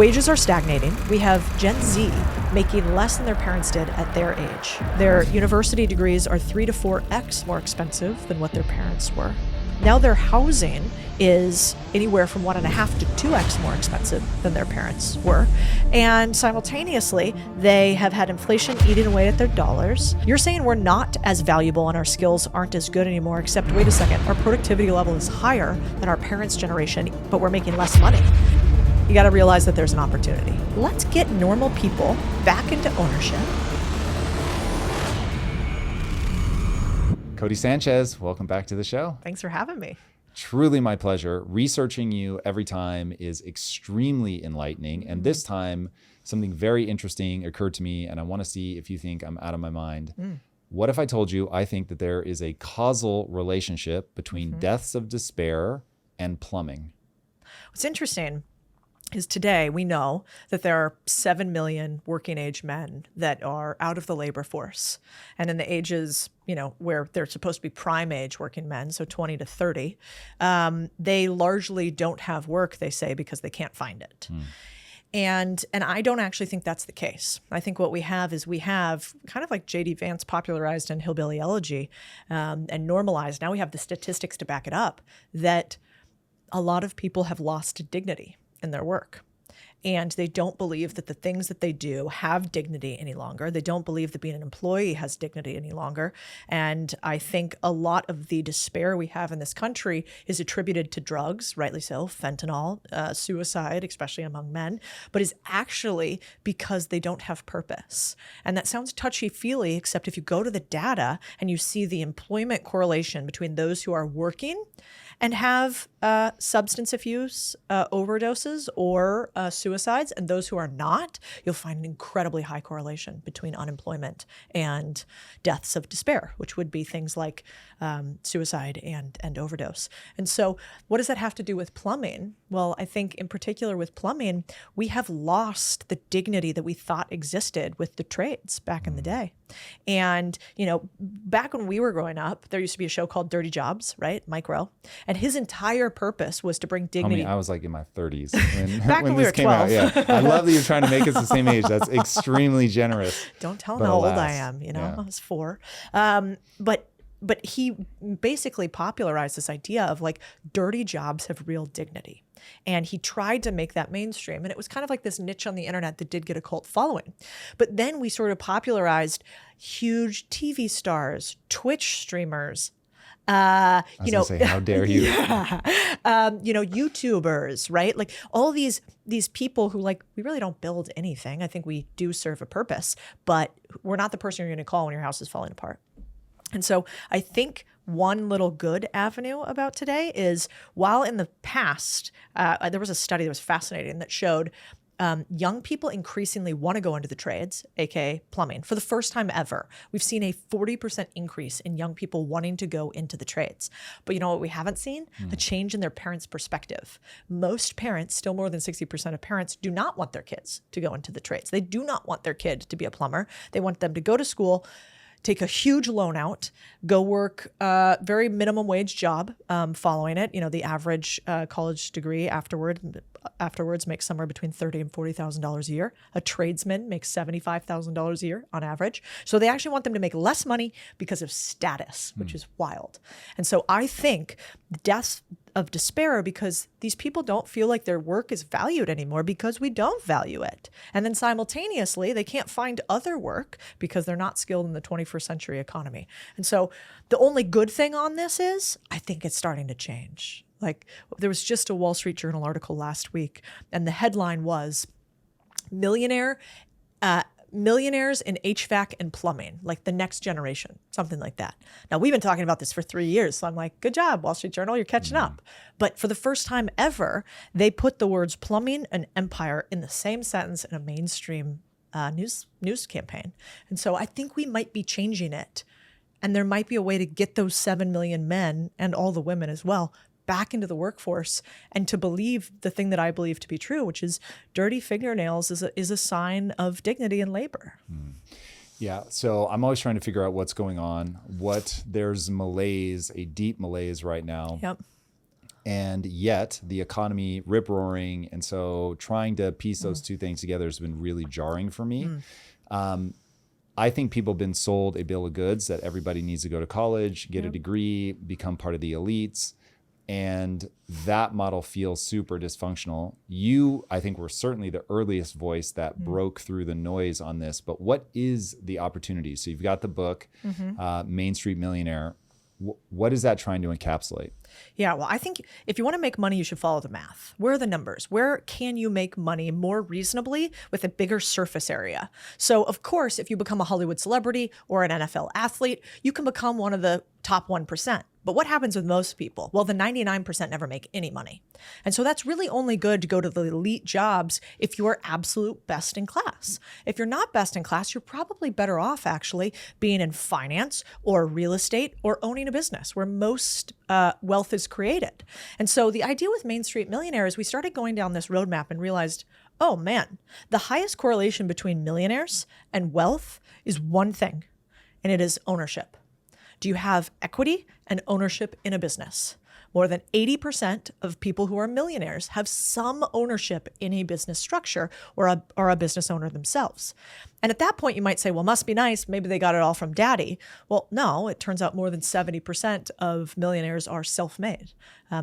Wages are stagnating. We have Gen Z making less than their parents did at their age. Their university degrees are 3 to 4x more expensive than what their parents were. Now their housing is anywhere from 1.5 to 2x more expensive than their parents were. And simultaneously, they have had inflation eating away at their dollars. You're saying we're not as valuable and our skills aren't as good anymore, except wait a second, our productivity level is higher than our parents' generation, but we're making less money. You got to realize that there's an opportunity. Let's get normal people back into ownership. Codie Sanchez, welcome back to the show. Thanks for having me. Truly my pleasure. Researching you every time is extremely enlightening. And this time, something very interesting occurred to me, and I want to see if you think I'm out of my mind. What if I told you I think that there is a causal relationship between deaths of despair and plumbing? What's interesting is today we know that there are 7 million working age men that are out of the labor force. And in the ages, where they're supposed to be prime age working men, so 20 to 30, they largely don't have work, they say, because they can't find it. And I don't actually think that's the case. I think what we have is kind of like J.D. Vance popularized in Hillbilly Elegy and normalized. Now we have the statistics to back it up, that a lot of people have lost dignity in their work. And they don't believe that the things that they do have dignity any longer. They don't believe that being an employee has dignity any longer. And I think a lot of the despair we have in this country is attributed to drugs, rightly so, fentanyl, suicide, especially among men, but is actually because they don't have purpose. And that sounds touchy-feely, except if you go to the data and you see the employment correlation between those who are working and have substance abuse, overdoses, or suicides, and those who are not, you'll find an incredibly high correlation between unemployment and deaths of despair, which would be things like suicide and overdose. And so what does that have to do with plumbing? Well, I think in particular with plumbing, we have lost the dignity that we thought existed with the trades back in the day. And, back when we were growing up, there used to be a show called Dirty Jobs, right? Mike Rowe. And his entire purpose was to bring dignity. I was like in my 30s back when we were 12. Yeah. I love that you're trying to make us the same age. That's extremely generous. Don't tell him how old I am. I was 4. But he basically popularized this idea of like dirty jobs have real dignity. And he tried to make that mainstream. And it was kind of like this niche on the internet that did get a cult following. But then we sort of popularized huge TV stars, Twitch streamers, I was gonna say, how dare you? YouTubers, right? Like all these people who we really don't build anything. I think we do serve a purpose, but we're not the person you're going to call when your house is falling apart. And so I think one little good avenue about today is, while in the past, there was a study that was fascinating that showed young people increasingly want to go into the trades, aka plumbing. For the first time ever, we've seen a 40% increase in young people wanting to go into the trades. But you know what we haven't seen? A change in their parents' perspective. Most parents, still more than 60% of parents, do not want their kids to go into the trades. They do not want their kid to be a plumber. They want them to go to school, take a huge loan out, go work a very minimum wage job following it. The average college degree afterwards makes somewhere between $30,000 and $40,000 a year. A tradesman makes $75,000 a year on average. So they actually want them to make less money because of status, which is wild. And so I think deaths of despair are because these people don't feel like their work is valued anymore because we don't value it. And then simultaneously, they can't find other work because they're not skilled in the 21st century economy. And so the only good thing on this is I think it's starting to change. There was just a Wall Street Journal article last week, and the headline was millionaires in HVAC and plumbing, like the next generation, something like that. Now, we've been talking about this for 3 years, so I'm like, good job, Wall Street Journal, you're catching up. But for the first time ever, they put the words plumbing and empire in the same sentence in a mainstream news campaign. And so I think we might be changing it. And there might be a way to get those 7 million men, and all the women as well, back into the workforce and to believe the thing that I believe to be true, which is dirty fingernails is a sign of dignity in labor. Yeah. So I'm always trying to figure out what's going on. There's malaise, a deep malaise right now. Yep. And yet the economy rip roaring. And so trying to piece those two things together has been really jarring for me. I think people have been sold a bill of goods that everybody needs to go to college, get a degree, become part of the elites. And that model feels super dysfunctional. You, I think, were certainly the earliest voice that broke through the noise on this. But what is the opportunity? So you've got the book, Main Street Millionaire. What is that trying to encapsulate? Yeah, well, I think if you want to make money, you should follow the math. Where are the numbers? Where can you make money more reasonably with a bigger surface area? So, of course, if you become a Hollywood celebrity or an NFL athlete, you can become one of the top 1%. But what happens with most people? Well, the 99% never make any money. And so that's really only good to go to the elite jobs if you are absolute best in class. If you're not best in class, you're probably better off actually being in finance or real estate or owning a business where most wealth is created. And so the idea with Main Street Millionaire is we started going down this roadmap and realized, oh man, the highest correlation between millionaires and wealth is one thing, and it is ownership. Do you have equity and ownership in a business? More than 80% of people who are millionaires have some ownership in a business structure or a business owner themselves. And at that point, you might say, well, must be nice. Maybe they got it all from daddy. Well, no, it turns out more than 70% of millionaires are self-made.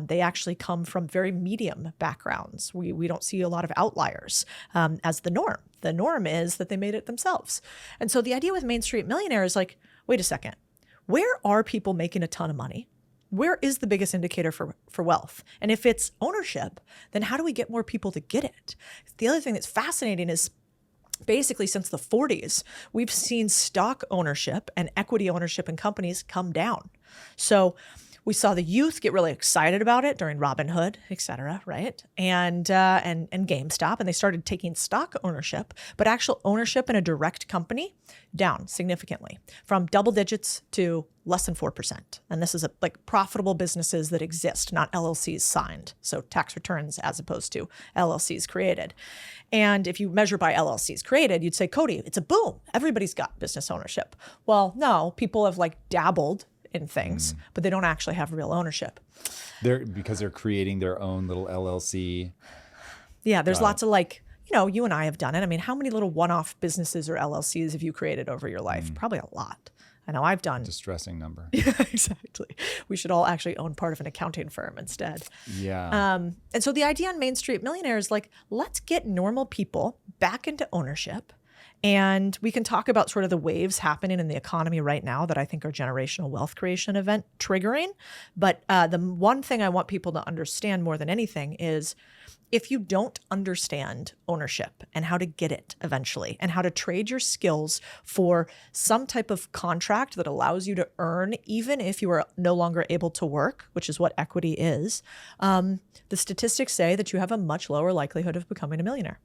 They actually come from very medium backgrounds. We don't see a lot of outliers as the norm. The norm is that they made it themselves. And so the idea with Main Street Millionaire is like, wait a second. Where are people making a ton of money? Where is the biggest indicator for wealth? And if it's ownership, then how do we get more people to get it? The other thing that's fascinating is basically since the 40s, we've seen stock ownership and equity ownership in companies come down. So we saw the youth get really excited about it during Robinhood, et cetera, right? And GameStop, and they started taking stock ownership, but actual ownership in a direct company down significantly from double digits to less than 4%. And this is like profitable businesses that exist, not LLCs signed. So tax returns as opposed to LLCs created. And if you measure by LLCs created, you'd say, Codie, it's a boom. Everybody's got business ownership. Well, no, people have like dabbled in things, but they don't actually have real ownership. Because they're creating their own little LLC. Yeah, there's lots of like, you and I have done it. I mean, how many little one-off businesses or LLCs have you created over your life? Probably a lot. I know I've done. Distressing number. Yeah, exactly. We should all actually own part of an accounting firm instead. Yeah. And so the idea on Main Street Millionaire is like, let's get normal people back into ownership. And we can talk about sort of the waves happening in the economy right now that I think are generational wealth creation event triggering. But the one thing I want people to understand more than anything is if you don't understand ownership and how to get it eventually and how to trade your skills for some type of contract that allows you to earn even if you are no longer able to work, which is what equity is, the statistics say that you have a much lower likelihood of becoming a millionaire.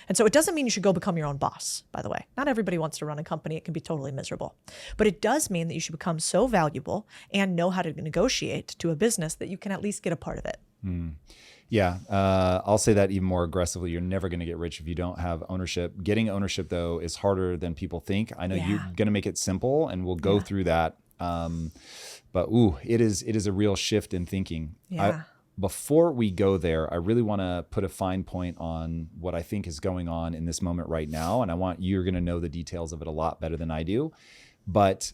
And so it doesn't mean you should go become your own boss, by the way. Not everybody wants to run a company. It can be totally miserable. But it does mean that you should become so valuable and know how to negotiate to a business that you can at least get a part of it. Yeah, I'll say that even more aggressively. You're never going to get rich if you don't have ownership. Getting ownership, though, is harder than people think. I know you're going to make it simple, and we'll go through that. But it is a real shift in thinking. Yeah. Before we go there, I really want to put a fine point on what I think is going on in this moment right now. And you're going to know the details of it a lot better than I do. But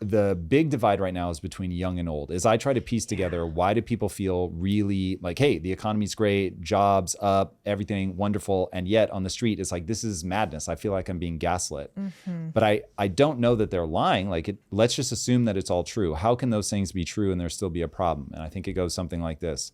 the big divide right now is between young and old. As I try to piece together, why do people feel really like, hey, the economy's great, jobs up, everything wonderful. And yet on the street, it's like, this is madness. I feel like I'm being gaslit. But I don't know that they're lying. Let's just assume that it's all true. How can those things be true and there still be a problem? And I think it goes something like this.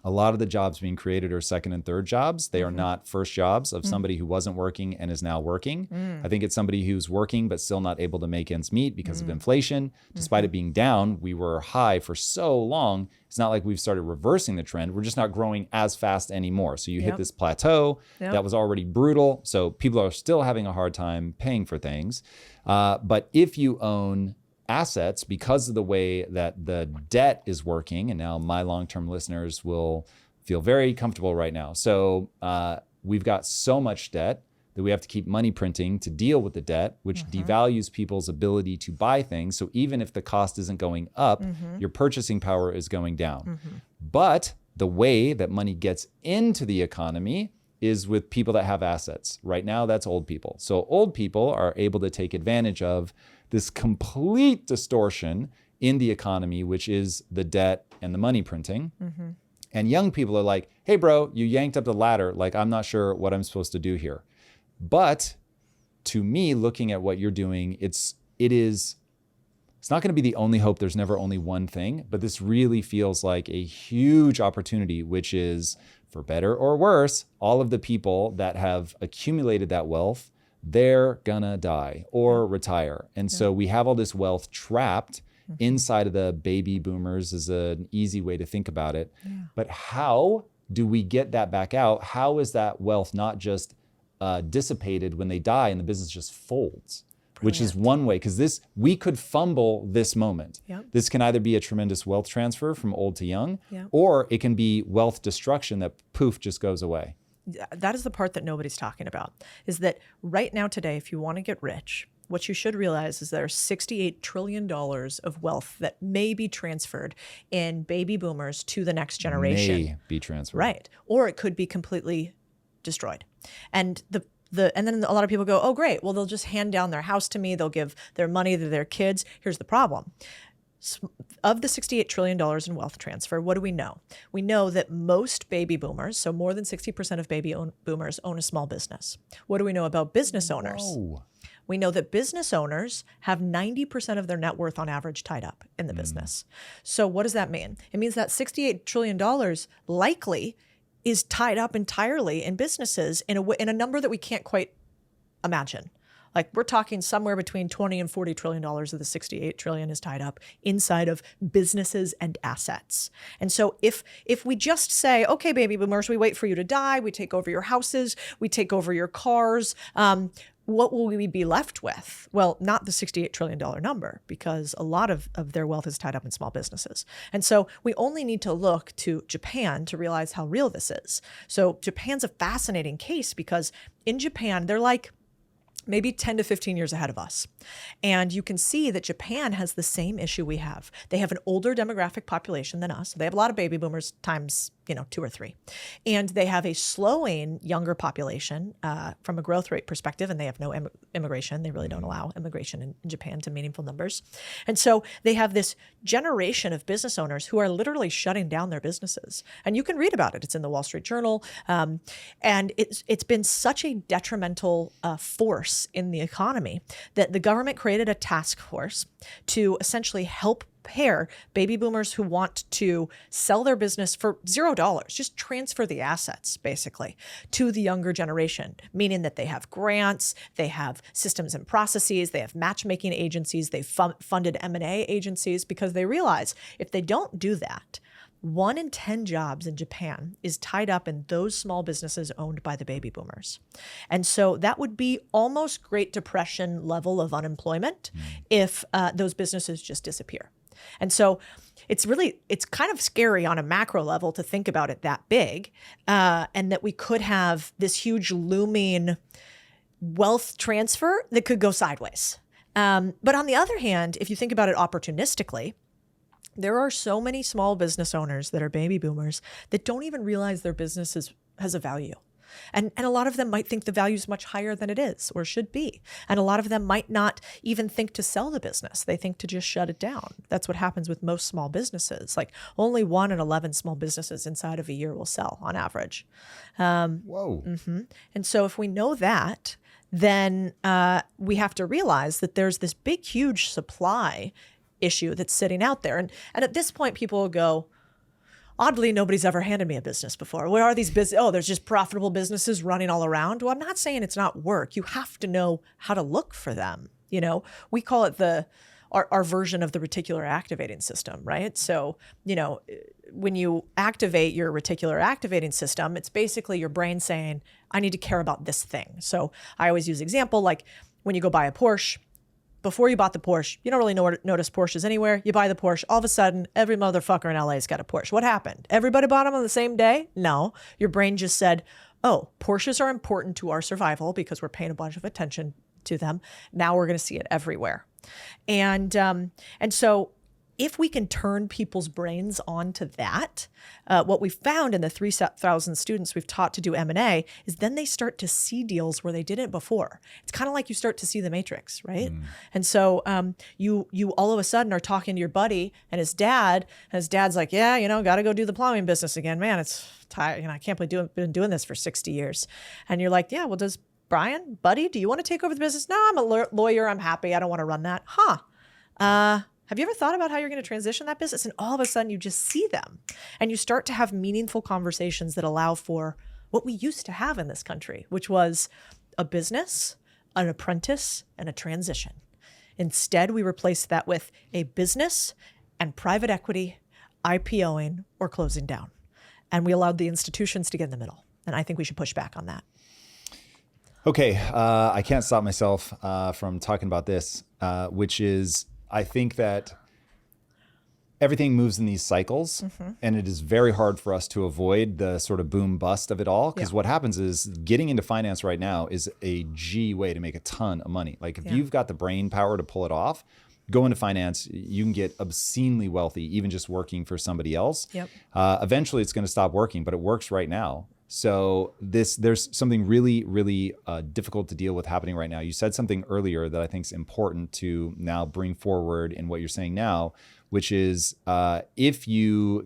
A lot of the jobs being created are second and third jobs. They are not first jobs of somebody who wasn't working and is now working. I think it's somebody who's working but still not able to make ends meet because of inflation. Despite it being down, we were high for so long. It's not like we've started reversing the trend. We're just not growing as fast anymore. So you hit this plateau that was already brutal. So people are still having a hard time paying for things. But if you own assets, because of the way that the debt is working, and now my long-term listeners will feel very comfortable right now. So we've got so much debt. that we have to keep money printing to deal with the debt, which devalues people's ability to buy things. So even if the cost isn't going up, your purchasing power is going down. But the way that money gets into the economy is with people that have assets. Right now, that's old people. So old people are able to take advantage of this complete distortion in the economy, which is the debt and the money printing. And young people are like, hey, bro, you yanked up the ladder. Like, I'm not sure what I'm supposed to do here. But to me, looking at what you're doing, it's not going to be the only hope. There's never only one thing, but this really feels like a huge opportunity, which is, for better or worse, all of the people that have accumulated that wealth, they're gonna die or retire. And so we have all this wealth trapped inside of the baby boomers is an easy way to think about it. But how do we get that back out? How is that wealth not just dissipated when they die and the business just folds? Which is one way, because we could fumble this moment. This can either be a tremendous wealth transfer from old to young, or it can be wealth destruction that poof just goes away. That is the part that nobody's talking about, is that right now today, if you want to get rich, what you should realize is there's $68 trillion of wealth that may be transferred in baby boomers to the next generation. May be transferred. Right. Or it could be completely destroyed. And and then a lot of people go, oh, great. Well, they'll just hand down their house to me. They'll give their money to their kids. Here's the problem. Of the $68 trillion in wealth transfer, what do we know? We know that most baby boomers, so more than 60% of baby boomers, own a small business. What do we know about business owners? Whoa. We know that business owners have 90% of their net worth on average tied up in the business. So what does that mean? It means that $68 trillion likely is tied up entirely in businesses in a number that we can't quite imagine. Like, we're talking somewhere between 20 and $40 trillion of the 68 trillion is tied up inside of businesses and assets. And so if we just say, okay, baby boomers, we wait for you to die, we take over your houses, we take over your cars, what will we be left with? Well, not the $68 trillion number, because a lot of their wealth is tied up in small businesses. And so we only need to look to Japan to realize how real this is. So Japan's a fascinating case, because in Japan, they're like maybe 10 to 15 years ahead of us. And you can see that Japan has the same issue we have. They have an older demographic population than us. They have a lot of baby boomers times 2 or 3. And they have a slowing younger population from a growth rate perspective, and they have no immigration. They really don't allow immigration in Japan to meaningful numbers. And so they have this generation of business owners who are literally shutting down their businesses. And you can read about it. It's in the Wall Street Journal. And it's been such a detrimental force in the economy that the government created a task force to essentially help pair baby boomers who want to sell their business for $0, just transfer the assets basically to the younger generation, meaning that they have grants, they have systems and processes, they have matchmaking agencies, they've funded M&A agencies, because they realize if they don't do that, 1 in 10 jobs in Japan is tied up in those small businesses owned by the baby boomers. And so that would be almost Great Depression level of unemployment if those businesses just disappear. And so it's kind of scary on a macro level to think about it that big, and that we could have this huge looming wealth transfer that could go sideways. But on the other hand, if you think about it opportunistically, there are so many small business owners that are baby boomers that don't even realize their business has a value. And a lot of them might think the value is much higher than it is or should be. And a lot of them might not even think to sell the business. They think to just shut it down. That's what happens with most small businesses. Like, only 1 in 11 small businesses inside of a year will sell on average. Whoa. And so if we know that, then we have to realize that there's this big, huge supply issue that's sitting out there. And at this point, people will go, oddly, nobody's ever handed me a business before. What are these business? Oh, there's just profitable businesses running all around. Well, I'm not saying it's not work. You have to know how to look for them. We call it our version of the reticular activating system, right? So, when you activate your reticular activating system, it's basically your brain saying, I need to care about this thing. So I always use example, like when you go buy a Porsche. Before you bought the Porsche, you don't really notice Porsches anywhere. You buy the Porsche, all of a sudden, every motherfucker in LA's got a Porsche. What happened? Everybody bought them on the same day? No. Your brain just said, oh, Porsches are important to our survival because we're paying a bunch of attention to them. Now we're going to see it everywhere. And so if we can turn people's brains onto that, what we found in the 3,000 students we've taught to do M&A is then they start to see deals where they didn't before. It's kind of like you start to see the Matrix, right? And so you all of a sudden are talking to your buddy and his dad's like, yeah, got to go do the plumbing business again. Man, it's tired. I can't believe been doing this for 60 years. And you're like, yeah, well, does Brian, buddy, do you want to take over the business? No, I'm a lawyer. I'm happy. I don't want to run that. Have you ever thought about how you're going to transition that business? And all of a sudden you just see them and you start to have meaningful conversations that allow for what we used to have in this country, which was a business, an apprentice, and a transition. Instead, we replaced that with a business and private equity, IPOing, or closing down. And we allowed the institutions to get in the middle. And I think we should push back on that. Okay, I can't stop myself from talking about this, which is, I think that everything moves in these cycles, and it is very hard for us to avoid the sort of boom bust of it all. Because what happens is getting into finance right now is a G way to make a ton of money. Like if you've got the brain power to pull it off, go into finance, you can get obscenely wealthy, even just working for somebody else. Eventually it's going to stop working, but it works right now. So there's something really, really difficult to deal with happening right now. You said something earlier that I think is important to now bring forward in what you're saying now, which is if you're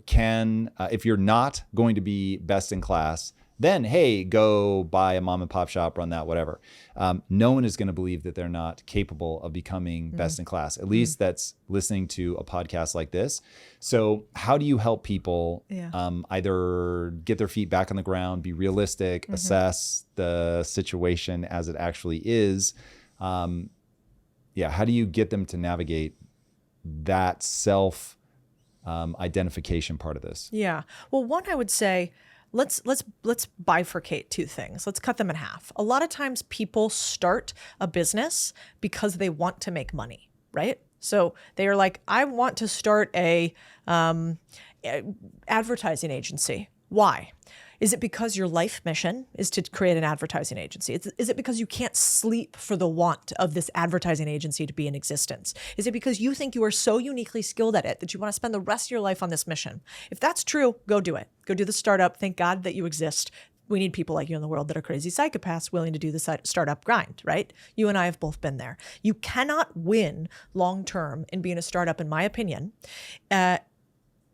not going to be best in class, then, hey, go buy a mom and pop shop, run that, whatever. No one is going to believe that they're not capable of becoming best in class. At least that's listening to a podcast like this. So how do you help people either get their feet back on the ground, be realistic, assess the situation as it actually is? How do you get them to navigate that self identification part of this? Yeah. Well, one, I would say, let's bifurcate two things. Let's cut them in half. A lot of times people start a business because they want to make money, right? So they are like, I want to start a advertising agency. Why? Is it because your life mission is to create an advertising agency? Is it because you can't sleep for the want of this advertising agency to be in existence? Is it because you think you are so uniquely skilled at it that you want to spend the rest of your life on this mission? If that's true, go do it. Go do the startup. Thank God that you exist. We need people like you in the world that are crazy psychopaths willing to do the startup grind, right? You and I have both been there. You cannot win long-term in being a startup, in my opinion,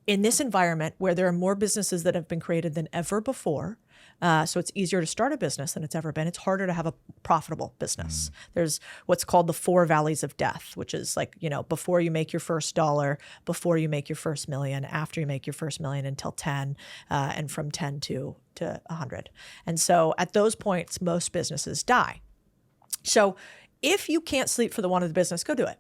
in this environment where there are more businesses that have been created than ever before. So it's easier to start a business than it's ever been. It's harder to have a profitable business. There's what's called the 4 valleys of death, which is like, before you make your first dollar, before you make your first million, after you make your first million, until 10, and from 10 to 100. And so at those points, most businesses die. So if you can't sleep for the want of the business, go do it.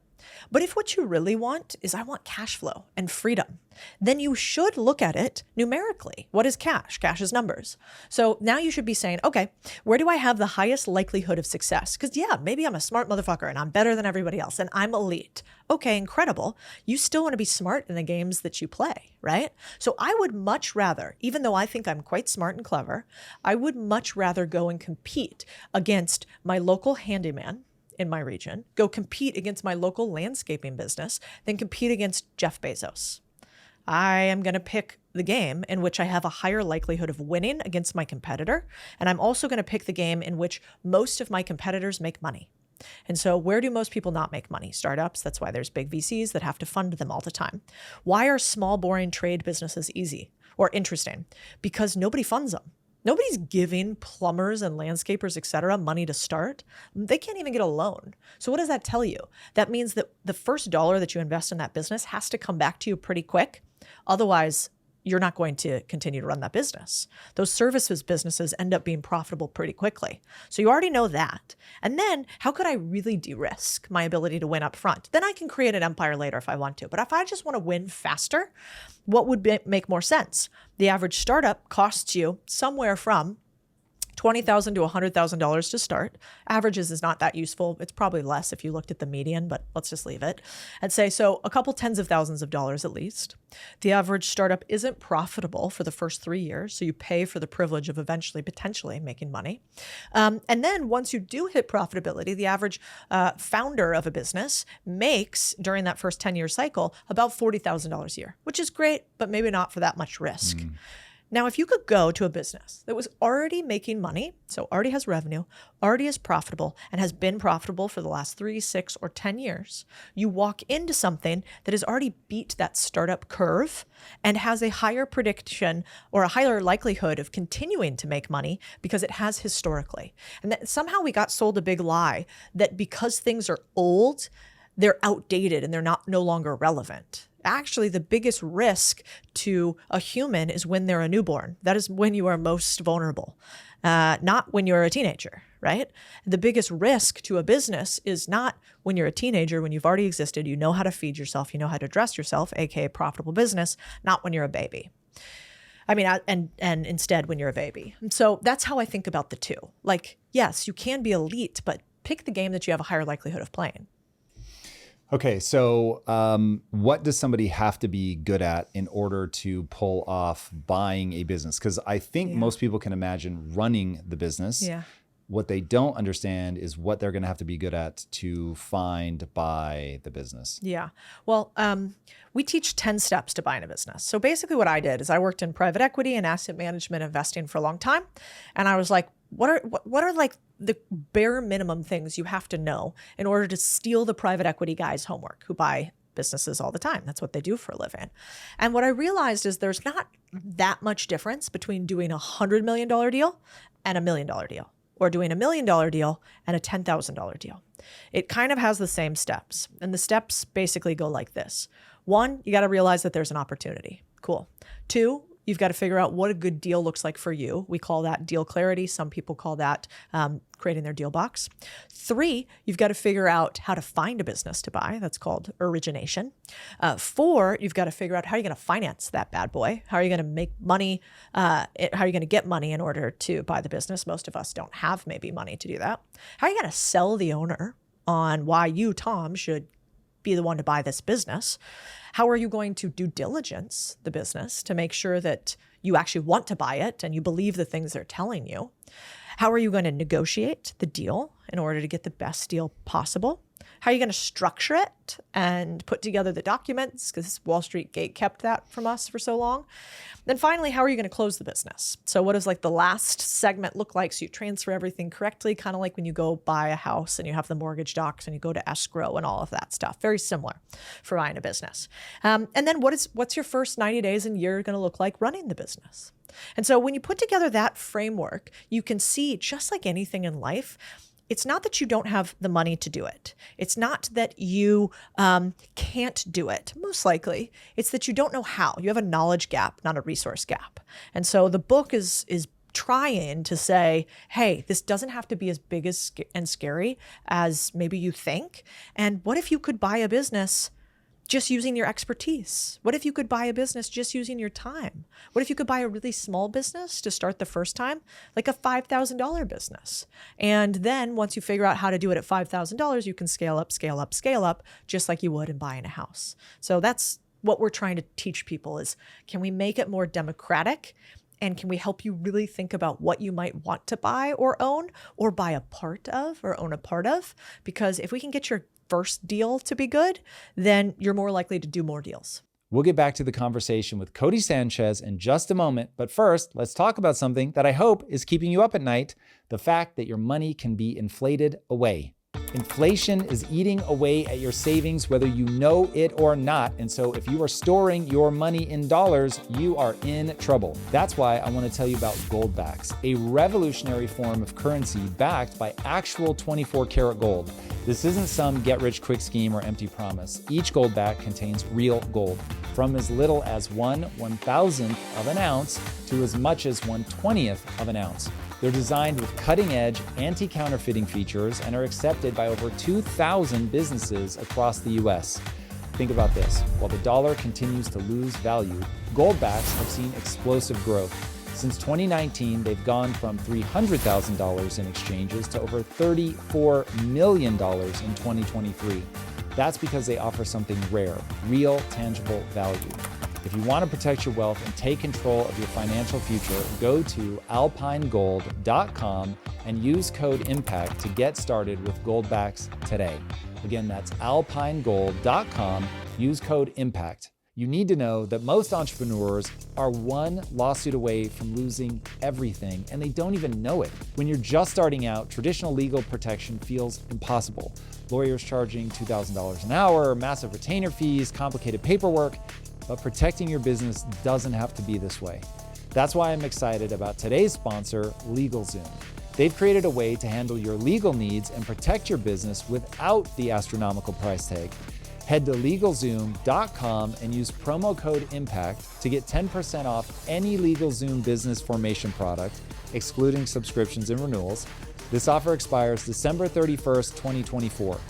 But if what you really want is, I want cash flow and freedom, then you should look at it numerically. What is cash? Cash is numbers. So now you should be saying, okay, where do I have the highest likelihood of success? Because maybe I'm a smart motherfucker and I'm better than everybody else and I'm elite. Okay, incredible. You still want to be smart in the games that you play, right? So I would much rather, even though I think I'm quite smart and clever, I would much rather go and compete against my local handyman in my region, go compete against my local landscaping business, than compete against Jeff Bezos. I am going to pick the game in which I have a higher likelihood of winning against my competitor. And I'm also going to pick the game in which most of my competitors make money. And so where do most people not make money? Startups. That's why there's big VCs that have to fund them all the time. Why are small, boring trade businesses easy or interesting? Because nobody funds them. Nobody's giving plumbers and landscapers, et cetera, money to start. They can't even get a loan. So what does that tell you? That means that the first dollar that you invest in that business has to come back to you pretty quick. Otherwise, you're not going to continue to run that business. Those services businesses end up being profitable pretty quickly. So you already know that. And then how could I really de-risk my ability to win up front? Then I can create an empire later if I want to. But if I just want to win faster, what would make more sense? The average startup costs you somewhere from $20,000 to $100,000 to start. Averages is not that useful. It's probably less if you looked at the median, but let's just leave it. I'd say so a couple tens of thousands of dollars at least. The average startup isn't profitable for the first 3 years, so you pay for the privilege of eventually potentially making money. And then once you do hit profitability, the average founder of a business makes, during that first 10-year cycle, about $40,000 a year, which is great, but maybe not for that much risk. Now, if you could go to a business that was already making money, so already has revenue, already is profitable, and has been profitable for the last 3, 6, or 10 years, you walk into something that has already beat that startup curve and has a higher prediction or a higher likelihood of continuing to make money because it has historically. And that somehow we got sold a big lie that because things are old, they're outdated and they're no longer relevant. Actually, the biggest risk to a human is when they're a newborn. That is when you are most vulnerable, not when you're a teenager, right? The biggest risk to a business is not when you're a teenager, when you've already existed, you know how to feed yourself, you know how to dress yourself, aka profitable business, not when you're a baby. I mean, and instead when you're a baby. And so that's how I think about the two. Like, yes, you can be elite, but pick the game that you have a higher likelihood of playing. Okay, so what does somebody have to be good at in order to pull off buying a business? Because I think most people can imagine running the business. Yeah. What they don't understand is what they're going to have to be good at to buy the business. Yeah. Well, we teach 10 steps to buying a business. So basically what I did is I worked in private equity and asset management investing for a long time. And I was like, what are like the bare minimum things you have to know in order to steal the private equity guys' homework who buy businesses all the time? That's what they do for a living. And what I realized is there's not that much difference between doing $100 million deal and $1 million deal, or doing $1 million deal and a $10,000 deal. It kind of has the same steps. And the steps basically go like this. 1, you got to realize that there's an opportunity. Cool. 2, you've got to figure out what a good deal looks like for you. We call that deal clarity. Some people call that creating their deal box. 3, you've got to figure out how to find a business to buy. That's called origination. 4, you've got to figure out how you're going to finance that bad boy. How are you going to make money? How are you going to get money in order to buy the business? Most of us don't have maybe money to do that. How are you going to sell the owner on why you, Tom, should be the one to buy this business? How are you going to due diligence the business to make sure that you actually want to buy it and you believe the things they're telling you? How are you going to negotiate the deal in order to get the best deal possible? How are you going to structure it and put together the documents? Because Wall Street Gate kept that from us for so long. Then finally, how are you going to close the business? So what does like the last segment look like? So you transfer everything correctly, kind of like when you go buy a house and you have the mortgage docs and you go to escrow and all of that stuff. Very similar for buying a business. And then what's your first 90 days and year going to look like running the business? And so when you put together that framework, you can see, just like anything in life, it's not that you don't have the money to do it. It's not that you can't do it, most likely. It's that you don't know how. You have a knowledge gap, not a resource gap. And so the book is trying to say, hey, this doesn't have to be as big and scary as maybe you think. And what if you could buy a business just using your expertise? What if you could buy a business just using your time? What if you could buy a really small business to start the first time, like a $5,000 business? And then once you figure out how to do it at $5,000, you can scale up, scale up, scale up, just like you would in buying a house. So that's what we're trying to teach people is, can we make it more democratic? And can we help you really think about what you might want to buy or own, or buy a part of or own a part of? Because if we can get your first deal to be good, then you're more likely to do more deals. We'll get back to the conversation with Codie Sanchez in just a moment. But first, let's talk about something that I hope is keeping you up at night: the fact that your money can be inflated away. Inflation is eating away at your savings, whether you know it or not. And so if you are storing your money in dollars, you are in trouble. That's why I want to tell you about goldbacks, a revolutionary form of currency backed by actual 24-karat gold. This isn't some get-rich-quick scheme or empty promise. Each goldback contains real gold, from as little as 1/1000th of an ounce to as much as 1/20th of an ounce. They're designed with cutting-edge anti-counterfeiting features and are accepted by over 2,000 businesses across the U.S. Think about this. While the dollar continues to lose value, goldbacks have seen explosive growth. Since 2019, they've gone from $300,000 in exchanges to over $34 million in 2023. That's because they offer something rare, real, tangible value. If you want to protect your wealth and take control of your financial future, go to alpinegold.com and use code IMPACT to get started with Goldbacks today. Again, that's alpinegold.com. Use code IMPACT. You need to know that most entrepreneurs are one lawsuit away from losing everything, and they don't even know it. When you're just starting out, traditional legal protection feels impossible. Lawyers charging $2,000 an hour, massive retainer fees, complicated paperwork, but protecting your business doesn't have to be this way. That's why I'm excited about today's sponsor, LegalZoom. They've created a way to handle your legal needs and protect your business without the astronomical price tag. Head to LegalZoom.com and use promo code IMPACT to get 10% off any LegalZoom business formation product, excluding subscriptions and renewals. This offer expires December 31st, 2024.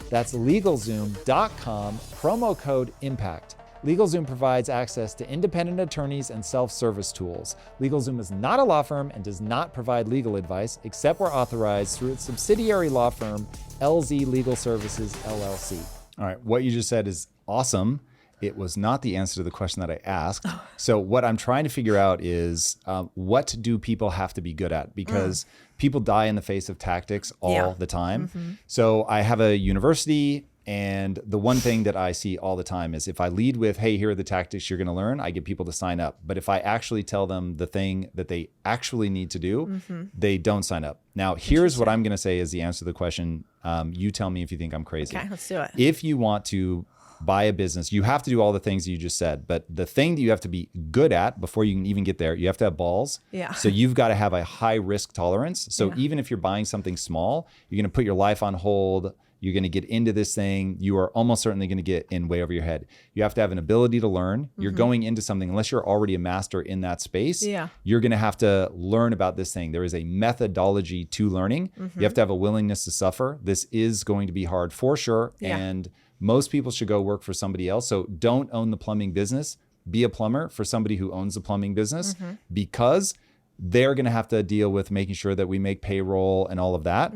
That's LegalZoom.com, promo code IMPACT. LegalZoom provides access to independent attorneys and self-service tools. LegalZoom is not a law firm and does not provide legal advice, except where authorized through its subsidiary law firm, LZ Legal Services, LLC. All right, what you just said is awesome. It was not the answer to the question that I asked. So what I'm trying to figure out is what do people have to be good at? Because people die in the face of tactics all the time. So I have a university, and the one thing that I see all the time is if I lead with, hey, here are the tactics you're going to learn, I get people to sign up. But if I actually tell them the thing that they actually need to do, they don't sign up. Now, here's what I'm going to say is the answer to the question. You tell me if you think I'm crazy. Okay, let's do it. If you want to buy a business, you have to do all the things you just said. But the thing that you have to be good at before you can even get there, you have to have balls. Yeah. So you've got to have a high risk tolerance. So even if you're buying something small, you're going to put your life on hold. You're going to get into this thing. You are almost certainly going to get in way over your head. You have to have an ability to learn. You're going into something, unless you're already a master in that space, you're going to have to learn about this thing. There is a methodology to learning. You have to have a willingness to suffer. This is going to be hard for sure. And most people should go work for somebody else. So don't own the plumbing business. Be a plumber for somebody who owns the plumbing business, because they're going to have to deal with making sure that we make payroll and all of that.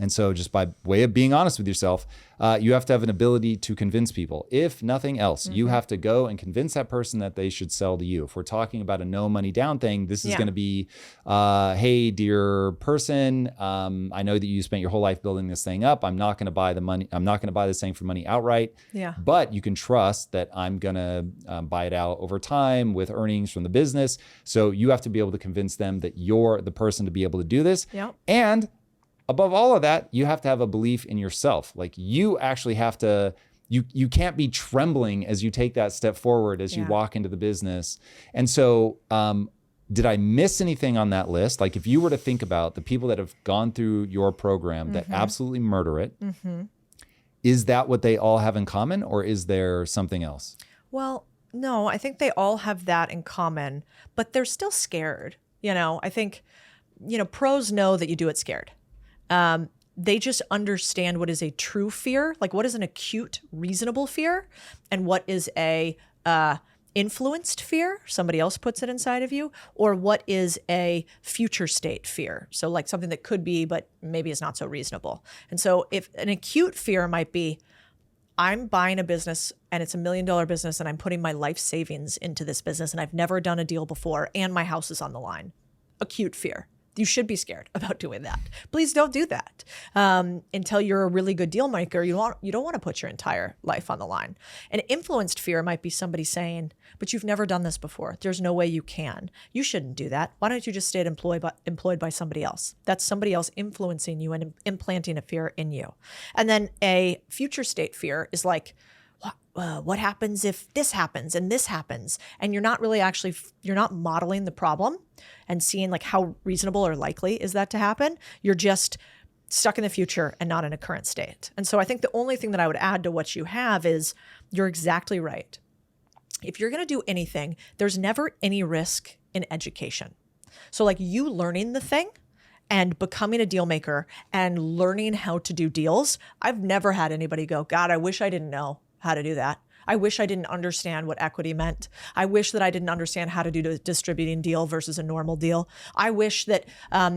And so just by way of being honest with yourself, you have to have an ability to convince people. If nothing else, you have to go and convince that person that they should sell to you. If we're talking about a no money down thing, this is going to be, hey, dear person, I know that you spent your whole life building this thing up. I'm not going to buy the money. I'm not going to buy this thing for money outright. But you can trust that I'm going to buy it out over time with earnings from the business. So you have to be able to convince them that you're the person to be able to do this. And above all of that, you have to have a belief in yourself. Like you actually have to, you can't be trembling as you take that step forward as you walk into the business. And so did I miss anything on that list? Like if you were to think about the people that have gone through your program that absolutely murder it, is that what they all have in common, or is there something else? Well, no, I think they all have that in common, but they're still scared. You know, I think, pros know that you do it scared. They just understand what is a true fear, like what is an acute, reasonable fear, and what is a influenced fear, somebody else puts it inside of you, or what is a future state fear. So like something that could be, but maybe is not so reasonable. And so if an acute fear might be, I'm buying a business and it's $1 million business and I'm putting my life savings into this business and I've never done a deal before and my house is on the line. Acute fear. You should be scared about doing that. Please don't do that until you're a really good deal maker. You don't want to put your entire life on the line. An influenced fear might be somebody saying, but you've never done this before. There's no way you can. You shouldn't do that. Why don't you just stay employed by somebody else? That's somebody else influencing you and implanting a fear in you. And then a future state fear is like, what happens if this happens and this happens? And you're not really you're not modeling the problem and seeing like how reasonable or likely is that to happen. You're just stuck in the future and not in a current state. And so I think the only thing that I would add to what you have is you're exactly right. If you're going to do anything, there's never any risk in education. So like you learning the thing and becoming a deal maker and learning how to do deals, I've never had anybody go, God, I wish I didn't know how to do that. I wish I didn't understand what equity meant. I wish that I didn't understand how to do a distributing deal versus a normal deal. I wish that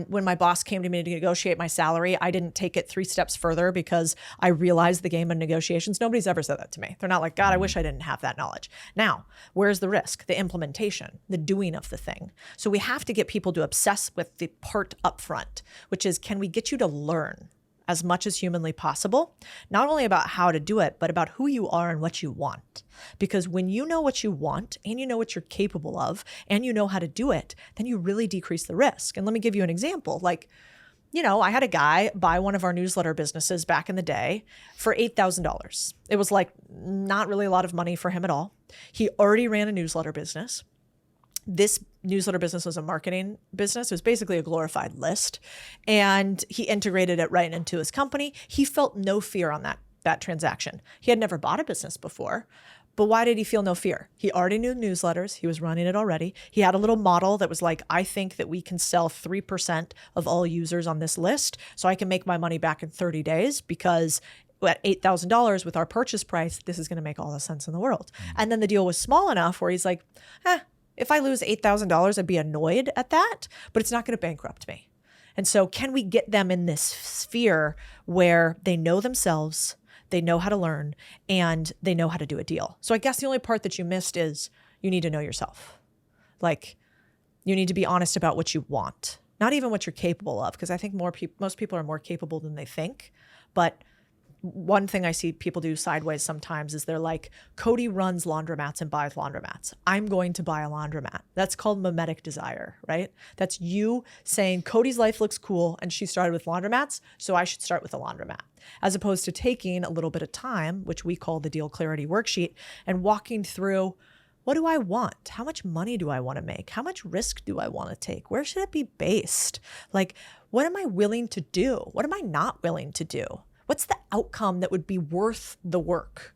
when my boss came to me to negotiate my salary, I didn't take it 3 steps further because I realized the game of negotiations. Nobody's ever said that to me. They're not like, God, I wish I didn't have that knowledge. Now, where's the risk? The implementation, the doing of the thing. So we have to get people to obsess with the part up front, which is, can we get you to learn as much as humanly possible, not only about how to do it, but about who you are and what you want. Because when you know what you want and you know what you're capable of and you know how to do it, then you really decrease the risk. And let me give you an example. Like, I had a guy buy one of our newsletter businesses back in the day for $8,000. It was like not really a lot of money for him at all. He already ran a newsletter business. This newsletter business was a marketing business. It was basically a glorified list. And he integrated it right into his company. He felt no fear on that transaction. He had never bought a business before. But why did he feel no fear? He already knew newsletters. He was running it already. He had a little model that was like, I think that we can sell 3% of all users on this list, so I can make my money back in 30 days because at $8,000 with our purchase price, this is going to make all the sense in the world. And then the deal was small enough where he's like, if I lose $8,000, I'd be annoyed at that, but it's not going to bankrupt me. And so can we get them in this sphere where they know themselves, they know how to learn, and they know how to do a deal? So I guess the only part that you missed is you need to know yourself. Like, you need to be honest about what you want, not even what you're capable of, because I think most people are more capable than they think. But one thing I see people do sideways sometimes is they're like, Codie runs laundromats and buys laundromats. I'm going to buy a laundromat. That's called mimetic desire, right? That's you saying Codie's life looks cool and she started with laundromats, so I should start with a laundromat. As opposed to taking a little bit of time, which we call the deal clarity worksheet, and walking through, what do I want? How much money do I want to make? How much risk do I want to take? Where should it be based? Like, what am I willing to do? What am I not willing to do? What's the outcome that would be worth the work?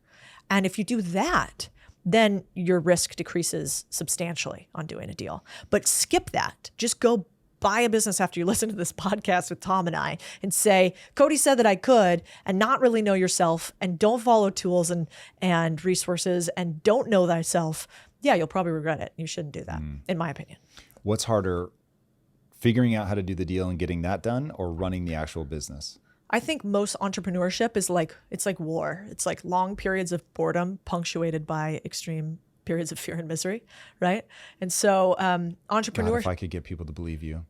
And if you do that, then your risk decreases substantially on doing a deal. But skip that. Just go buy a business after you listen to this podcast with Tom and I and say, Codie said that I could, and not really know yourself, and don't follow tools and resources, and don't know thyself. Yeah, you'll probably regret it. You shouldn't do that, in my opinion. What's harder, figuring out how to do the deal and getting that done, or running the actual business? I think most entrepreneurship is it's like war. It's like long periods of boredom punctuated by extreme periods of fear and misery, right? And so entrepreneurship. God, if I could get people to believe you,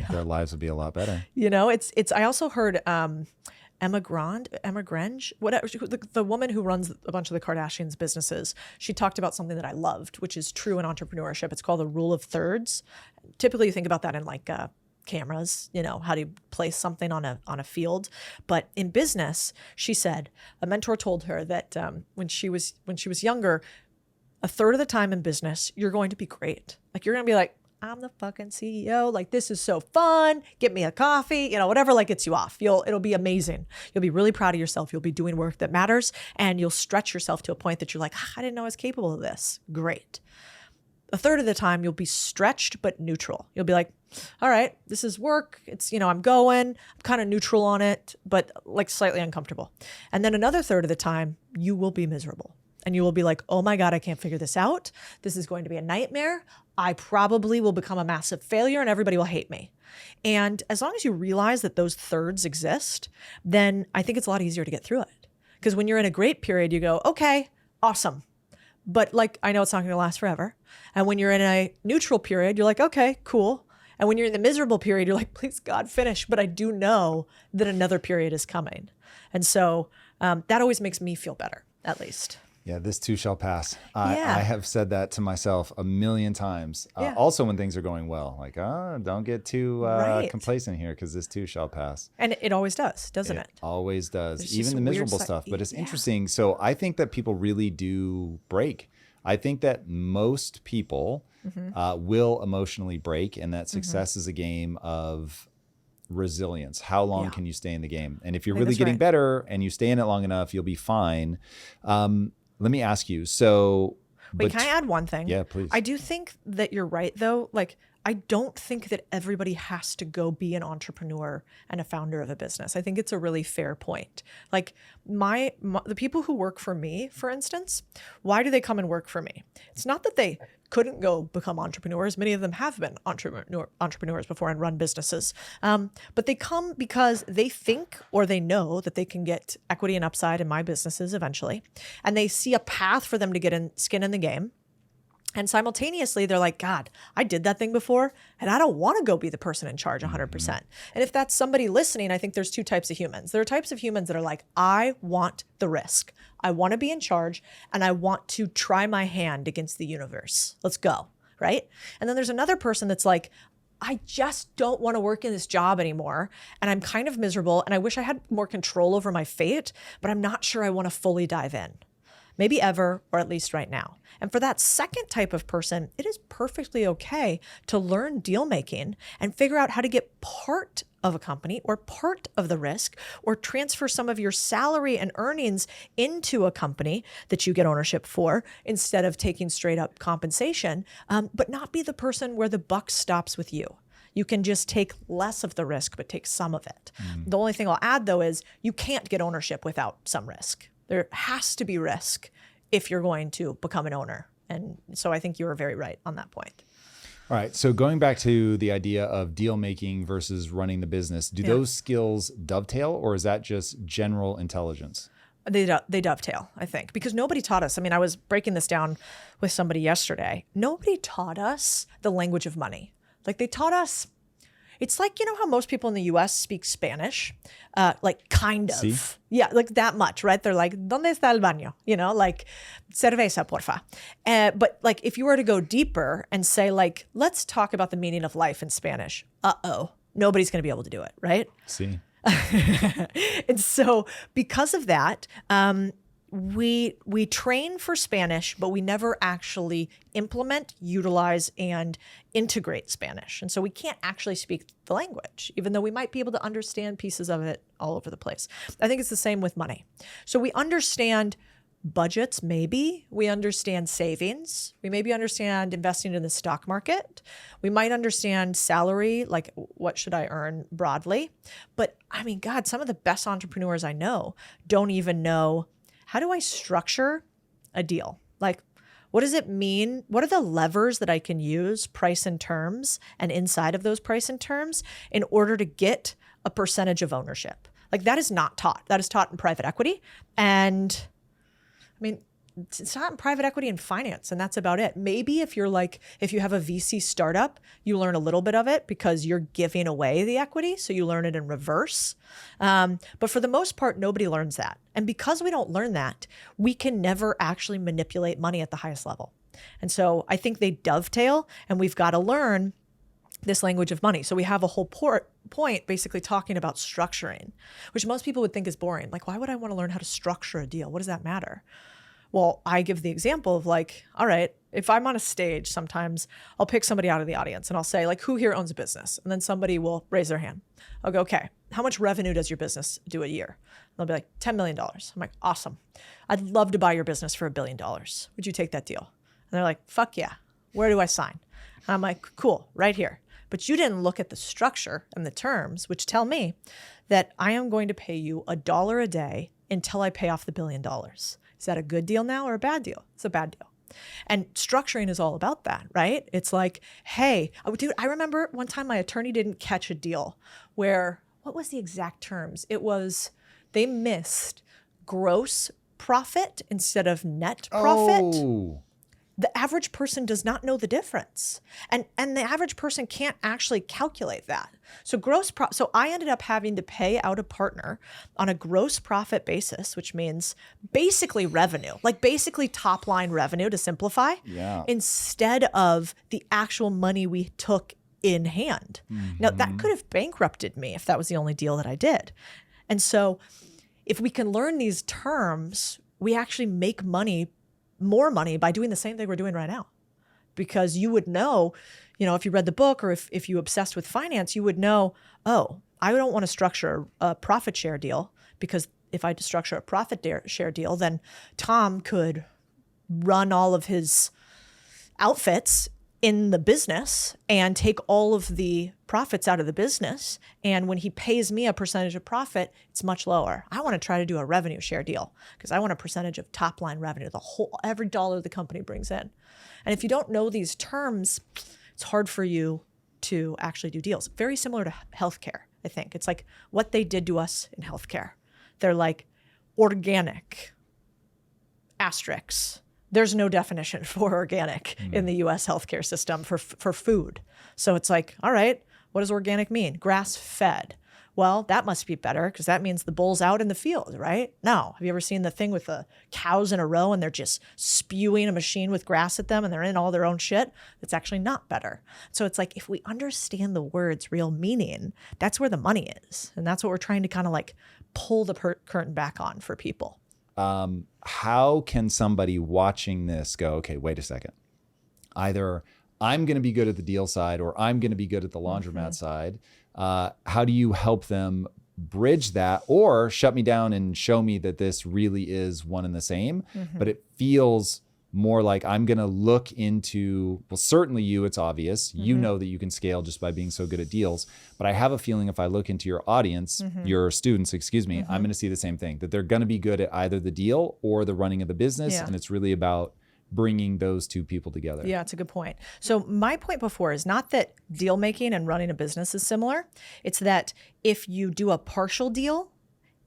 their lives would be a lot better. It's. I also heard Emma Grange, whatever, the woman who runs a bunch of the Kardashians' businesses. She talked about something that I loved, which is true in entrepreneurship. It's called the rule of thirds. Typically, you think about that in like cameras, how do you place something on a field? But in business, she said a mentor told her that when she was younger, a third of the time in business, you're going to be great. Like, you're going to be like, I'm the fucking CEO. Like, this is so fun. Get me a coffee, whatever gets you off. It'll be amazing. You'll be really proud of yourself. You'll be doing work that matters, and you'll stretch yourself to a point that you're like, I didn't know I was capable of this. Great. A third of the time, you'll be stretched but neutral. You'll be like, all right, this is work. It's, I'm I'm kind of neutral on it, but like slightly uncomfortable. And then another third of the time, you will be miserable. And you will be like, oh my God, I can't figure this out. This is going to be a nightmare. I probably will become a massive failure and everybody will hate me. And as long as you realize that those thirds exist, then I think it's a lot easier to get through it. Because when you're in a great period, you go, okay, awesome. But I know it's not going to last forever. And when you're in a neutral period, you're like, okay, cool. And when you're in the miserable period, you're like, please God, finish. But I do know that another period is coming. And so that always makes me feel better, at least. Yeah, this too shall pass. I have said that to myself a million times. Also when things are going well, like, don't get too complacent here because this too shall pass. And it always does, doesn't it? Always does, even the miserable stuff. But it's interesting. So I think that people really do break. I think that most people will emotionally break, and that success is a game of resilience. How long can you stay in the game? And if you're really getting better and you stay in it long enough, you'll be fine. Let me ask you. So, wait, can I add one thing? Yeah, please. I do think that you're right, though. Like, I don't think that everybody has to go be an entrepreneur and a founder of a business. I think it's a really fair point. Like the people who work for me, for instance, why do they come and work for me? It's not that they couldn't go become entrepreneurs. Many of them have been entrepreneurs before and run businesses. But they come because they think or they know that they can get equity and upside in my businesses eventually. And they see a path for them to get skin in the game. And simultaneously, they're like, God, I did that thing before, and I don't want to go be the person in charge 100%. And if that's somebody listening, I think there's two types of humans. There are types of humans that are like, I want the risk. I want to be in charge, and I want to try my hand against the universe. Let's go, right? And then there's another person that's like, I just don't want to work in this job anymore, and I'm kind of miserable, and I wish I had more control over my fate, but I'm not sure I want to fully dive in. Maybe ever, or at least right now. And for that second type of person, it is perfectly okay to learn deal making and figure out how to get part of a company or part of the risk, or transfer some of your salary and earnings into a company that you get ownership for instead of taking straight up compensation, but not be the person where the buck stops with you. You can just take less of the risk, but take some of it. The only thing I'll add, though, is you can't get ownership without some risk. There has to be risk if you're going to become an owner. And so I think you were very right on that point. All right. So going back to the idea of deal making versus running the business, do those skills dovetail, or is that just general intelligence? They dovetail, I think, because nobody taught us. I mean, I was breaking this down with somebody yesterday. Nobody taught us the language of money. Like they taught us, it's like, you know how most people in the US speak Spanish? Like kind of. Sí. Yeah, like that much, right? They're like, ¿Dónde está el baño? You know, like, cerveza, porfa. But like, if you were to go deeper and say like, let's talk about the meaning of life in Spanish. Nobody's going to be able to do it, right? Sí. And so because of that, we train for Spanish, but we never actually implement, utilize, and integrate Spanish. And so we can't actually speak the language, even though we might be able to understand pieces of it all over the place. I think it's the same with money. So we understand budgets, maybe. We understand savings. We maybe understand investing in the stock market. We might understand salary, like what should I earn broadly. But I mean, God, some of the best entrepreneurs I know don't even know, how do I structure a deal? Like, what does it mean? What are the levers that I can use, price and terms, and inside of those price and terms in order to get a percentage of ownership? Like that is not taught. That is taught in private equity. And I mean, it's not in private equity and finance, and that's about it. Maybe if you have a VC startup, you learn a little bit of it because you're giving away the equity, so you learn it in reverse. But for the most part, nobody learns that. And because we don't learn that, we can never actually manipulate money at the highest level. And so I think they dovetail, and we've got to learn this language of money. So we have a whole point basically talking about structuring, which most people would think is boring. Like, why would I want to learn how to structure a deal? What does that matter? Well, I give the example of like, all right, if I'm on a stage, sometimes I'll pick somebody out of the audience and I'll say like, who here owns a business? And then somebody will raise their hand. I'll go, okay, how much revenue does your business do a year? And they'll be like, $10 million. I'm like, awesome. I'd love to buy your business for $1 billion. Would you take that deal? And they're like, fuck yeah. Where do I sign? And I'm like, cool, right here. But you didn't look at the structure and the terms, which tell me that I am going to pay you $1 a day until I pay off the $1 billion. Is that a good deal now or a bad deal? It's a bad deal. And structuring is all about that, right? It's like, hey, dude, I remember one time my attorney didn't catch a deal where, what was the exact terms? It was, they missed gross profit instead of net profit. Oh. The average person does not know the difference. And the average person can't actually calculate that. So so I ended up having to pay out a partner on a gross profit basis, which means basically revenue, like basically top line revenue to simplify, instead of the actual money we took in hand. Now that could have bankrupted me if that was the only deal that I did. And so if we can learn these terms, we actually make more money by doing the same thing we're doing right now. Because you would know, if you read the book or if you obsessed with finance, you would know, oh, I don't want to structure a profit share deal, because if I structure a profit share deal, then Tom could run all of his outfits in the business and take all of the profits out of the business. And when he pays me a percentage of profit, it's much lower. I want to try to do a revenue share deal because I want a percentage of top line revenue, every dollar the company brings in. And if you don't know these terms, it's hard for you to actually do deals. Very similar to healthcare, I think. It's like what they did to us in healthcare. They're like organic, asterisks. There's no definition for organic in the US healthcare system for food. So it's like, all right, what does organic mean? Grass fed. Well, that must be better because that means the bull's out in the field, right? No. Have you ever seen the thing with the cows in a row and they're just spewing a machine with grass at them and they're in all their own shit? It's actually not better. So it's like if we understand the word's real meaning, that's where the money is. And that's what we're trying to kind of like pull the curtain back on for people. How can somebody watching this go, okay, wait a second. Either I'm going to be good at the deal side or I'm going to be good at the laundromat side. How do you help them bridge that or shut me down and show me that this really is one and the same, but it feels more like I'm going to look into, well, certainly you, it's obvious. You know that you can scale just by being so good at deals. But I have a feeling if I look into your audience, your students, excuse me, I'm going to see the same thing, that they're going to be good at either the deal or the running of the business. Yeah. And it's really about bringing those two people together. Yeah, it's a good point. So my point before is not that deal making and running a business is similar. It's that if you do a partial deal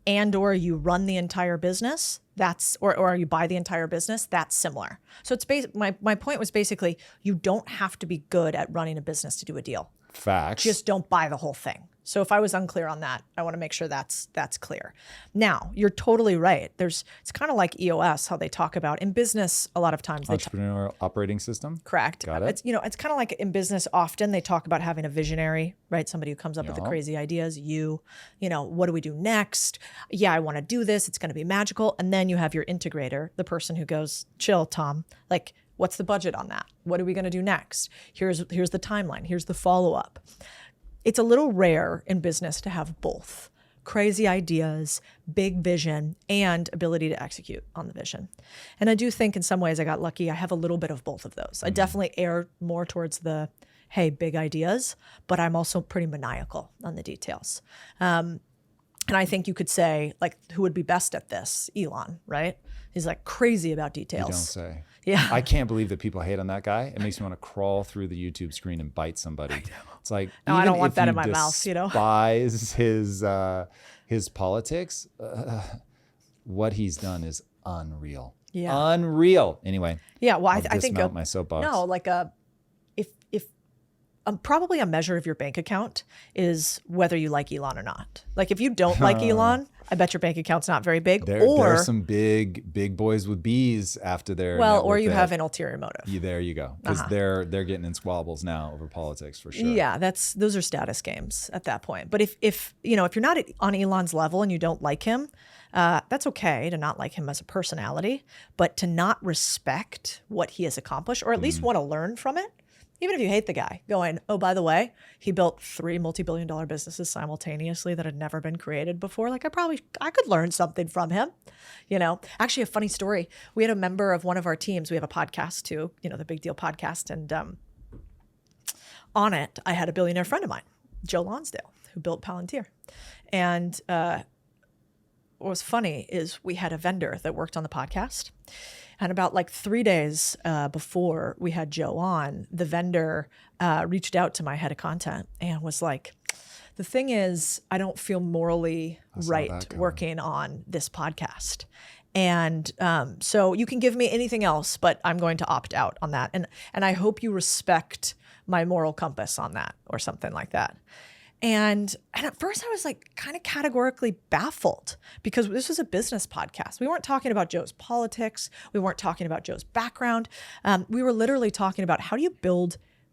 and or you run the entire business, that's or you buy the entire business, that's similar. So it's my point was basically you don't have to be good at running a business to do a deal. Facts. Just don't buy the whole thing. So if I was unclear on that, I want to make sure that's clear. Now, you're totally right. It's kind of like EOS, how they talk about in business a lot of times. Entrepreneurial operating system. Correct. Got it. It's kind of like in business often they talk about having a visionary, right? Somebody who comes up with the crazy ideas. What do we do next? Yeah, I want to do this. It's going to be magical. And then you have your integrator, the person who goes, chill, Tom, like, what's the budget on that? What are we going to do next? Here's the timeline. Here's the follow-up. It's a little rare in business to have both crazy ideas, big vision, and ability to execute on the vision. And I do think in some ways I got lucky. I have a little bit of both of those. I definitely err more towards the, hey, big ideas, but I'm also pretty maniacal on the details. And I think you could say, like, who would be best at this? Elon, right? He's like crazy about details. You don't say. Yeah. I can't believe that people hate on that guy. It makes me want to crawl through the YouTube screen and bite somebody. It's like, no, I don't want that in my mouth, you know? Despise his politics. What he's done is unreal. Yeah. Unreal. Anyway. Yeah. Well, I think my soapbox. No, like if probably a measure of your bank account is whether you like Elon or not. Like if you don't like Elon, I bet your bank account's not very big. There are some big boys with bees after their or you have an ulterior motive. There you go. Because they're getting in squabbles now over politics for sure. Yeah, those are status games at that point. But if you're not on Elon's level and you don't like him, that's okay to not like him as a personality, but to not respect what he has accomplished or at least want to learn from it. Even if you hate the guy, going, oh, by the way, he built 3 multi-billion-dollar businesses simultaneously that had never been created before. Like I could learn something from him. Actually a funny story. We had a member of one of our teams. We have a podcast too, the Big Deal podcast. And on it, I had a billionaire friend of mine, Joe Lonsdale, who built Palantir. And what was funny is we had a vendor that worked on the podcast. And about like 3 days before we had Joe on, the vendor reached out to my head of content and was like, the thing is, I don't feel morally right working on this podcast. And so you can give me anything else, but I'm going to opt out on that. And I hope you respect my moral compass on that or something like that. And at first I was like kind of categorically baffled because this was a business podcast. We weren't talking about Joe's politics. We weren't talking about Joe's background. We were literally talking about how do you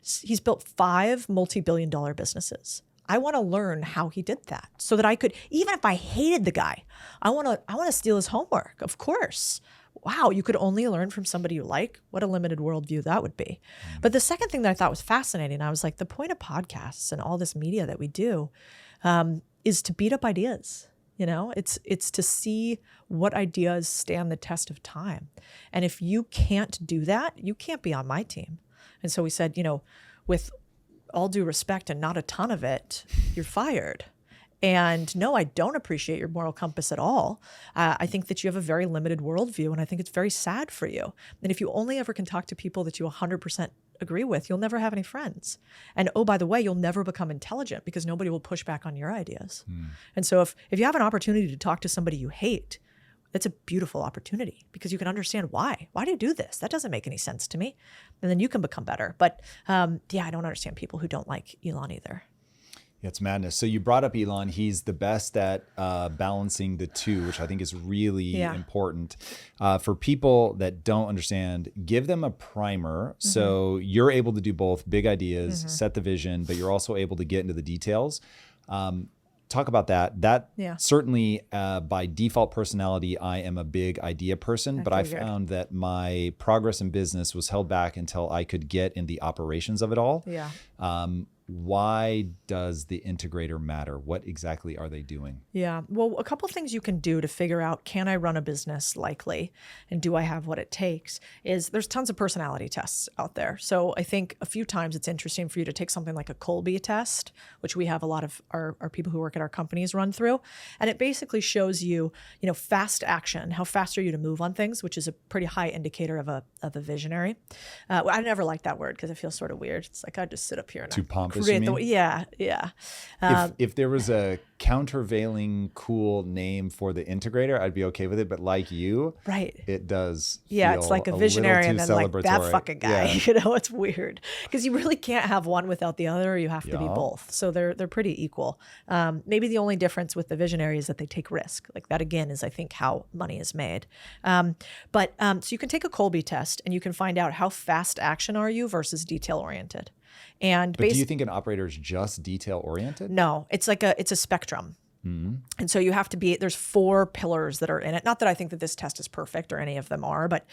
he's built 5 multi-billion-dollar businesses. I want to learn how he did that so that I could, even if I hated the guy, I want to steal his homework, of course. Wow, you could only learn from somebody you like. What a limited worldview that would be. But the second thing that I thought was fascinating, I was like, the point of podcasts and all this media that we do is to beat up ideas. It's to see what ideas stand the test of time. And if you can't do that, you can't be on my team. And so we said, with all due respect and not a ton of it, you're fired. And no, I don't appreciate your moral compass at all. I think that you have a very limited worldview, and I think it's very sad for you. And if you only ever can talk to people that you 100% agree with, you'll never have any friends. And oh, by the way, you'll never become intelligent because nobody will push back on your ideas. And so if you have an opportunity to talk to somebody you hate, that's a beautiful opportunity because you can understand why. Why do you do this? That doesn't make any sense to me. And then you can become better. But I don't understand people who don't like Elon either. Yeah, it's madness. So you brought up Elon. He's the best at balancing the two, which I think is really important. For people that don't understand, give them a primer. So you're able to do both big ideas, set the vision, but you're also able to get into the details. Talk about that. Certainly by default personality, I am a big idea person, but I found that my progress in business was held back until I could get in the operations of it all. Why does the integrator matter? What exactly are they doing? Yeah. Well, a couple of things you can do to figure out, can I run a business likely? And do I have what it takes? Is there's tons of personality tests out there. So I think a few times it's interesting for you to take something like a Colby test, which we have a lot of our people who work at our companies run through. And it basically shows you, fast action, how fast are you to move on things, which is a pretty high indicator of a visionary. I never like that word because it feels sort of weird. It's like I just sit up here and too pompous. Yeah. If there was a countervailing cool name for the integrator, I'd be okay with it. But like you, it does. Yeah, it's like a visionary and then like that fucking guy. It's weird because you really can't have one without the other. You have to be both. So they're pretty equal. Maybe the only difference with the visionary is that they take risk. Like that again is I think how money is made. So you can take a Colby test and you can find out how fast action are you versus detail oriented. But do you think an operator is just detail oriented? No, it's a spectrum. And so you have to be, there's 4 pillars that are in it. Not that I think that this test is perfect or any of them are, but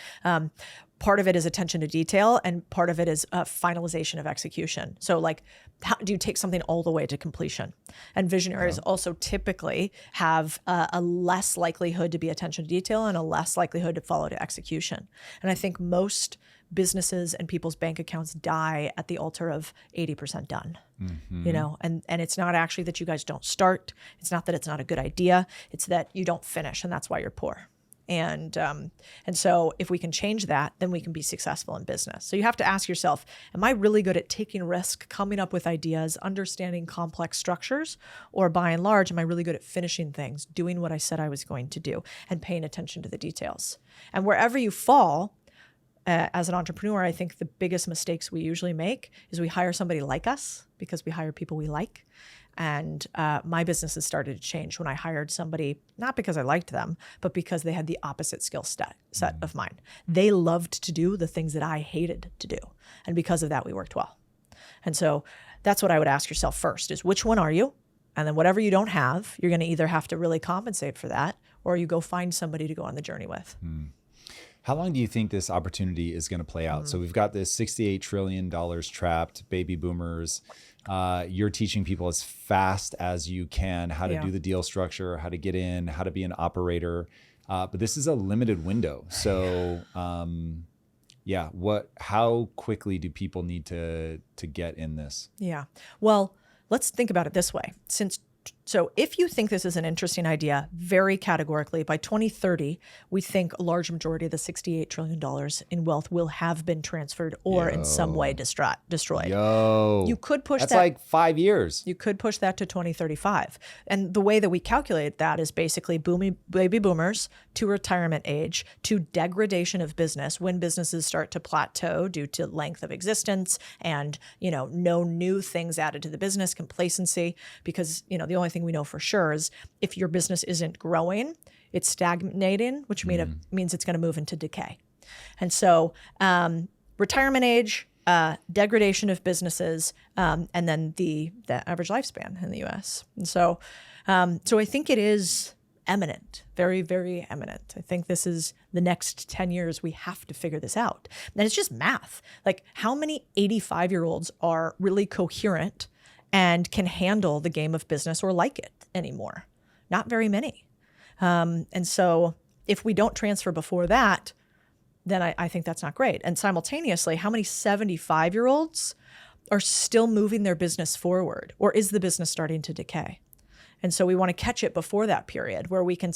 part of it is attention to detail and part of it is finalization of execution. So like, how do you take something all the way to completion? And visionaries also typically have a less likelihood to be attention to detail and a less likelihood to follow to execution. And I think most businesses and people's bank accounts die at the altar of 80% done, and it's not actually that you guys don't start. It's not that it's not a good idea. It's that you don't finish and that's why you're poor. And so if we can change that, then we can be successful in business. So you have to ask yourself, am I really good at taking risk, coming up with ideas, understanding complex structures? Or by and large, am I really good at finishing things, doing what I said I was going to do and paying attention to the details? And wherever you fall, as an entrepreneur, I think the biggest mistakes we usually make is we hire somebody like us because we hire people we like. And my business has started to change when I hired somebody, not because I liked them, but because they had the opposite skill set of mine. They loved to do the things that I hated to do. And because of that, we worked well. And so that's what I would ask yourself first is which one are you? And then whatever you don't have, you're going to either have to really compensate for that or you go find somebody to go on the journey with. How long do you think this opportunity is going to play out? So we've got this $68 trillion trapped, baby boomers. You're teaching people as fast as you can how to do the deal structure, how to get in, how to be an operator. But this is a limited window. So how quickly do people need to get in this? Yeah. Well, let's think about it this way. So if you think this is an interesting idea, very categorically, by 2030, we think a large majority of the $68 trillion in wealth will have been transferred or in some way destroyed. You could push That's that. like 5 years. You could push that to 2035. And the way that we calculate that is basically baby boomers to retirement age to degradation of business when businesses start to plateau due to length of existence and, no new things added to the business, complacency, because, the only thing we know for sure is if your business isn't growing, it's stagnating, which means it's going to move into decay. And so retirement age, degradation of businesses, and then the average lifespan in the U.S. And so I think it is eminent, very, very eminent. I think this is the next 10 years. We have to figure this out. And it's just math. Like how many 85-year-olds are really coherent and can handle the game of business or like it anymore? Not very many. And so if we don't transfer before that, then I think that's not great. And simultaneously, how many 75-year-olds are still moving their business forward, or is the business starting to decay? And so we want to catch it before that period where we can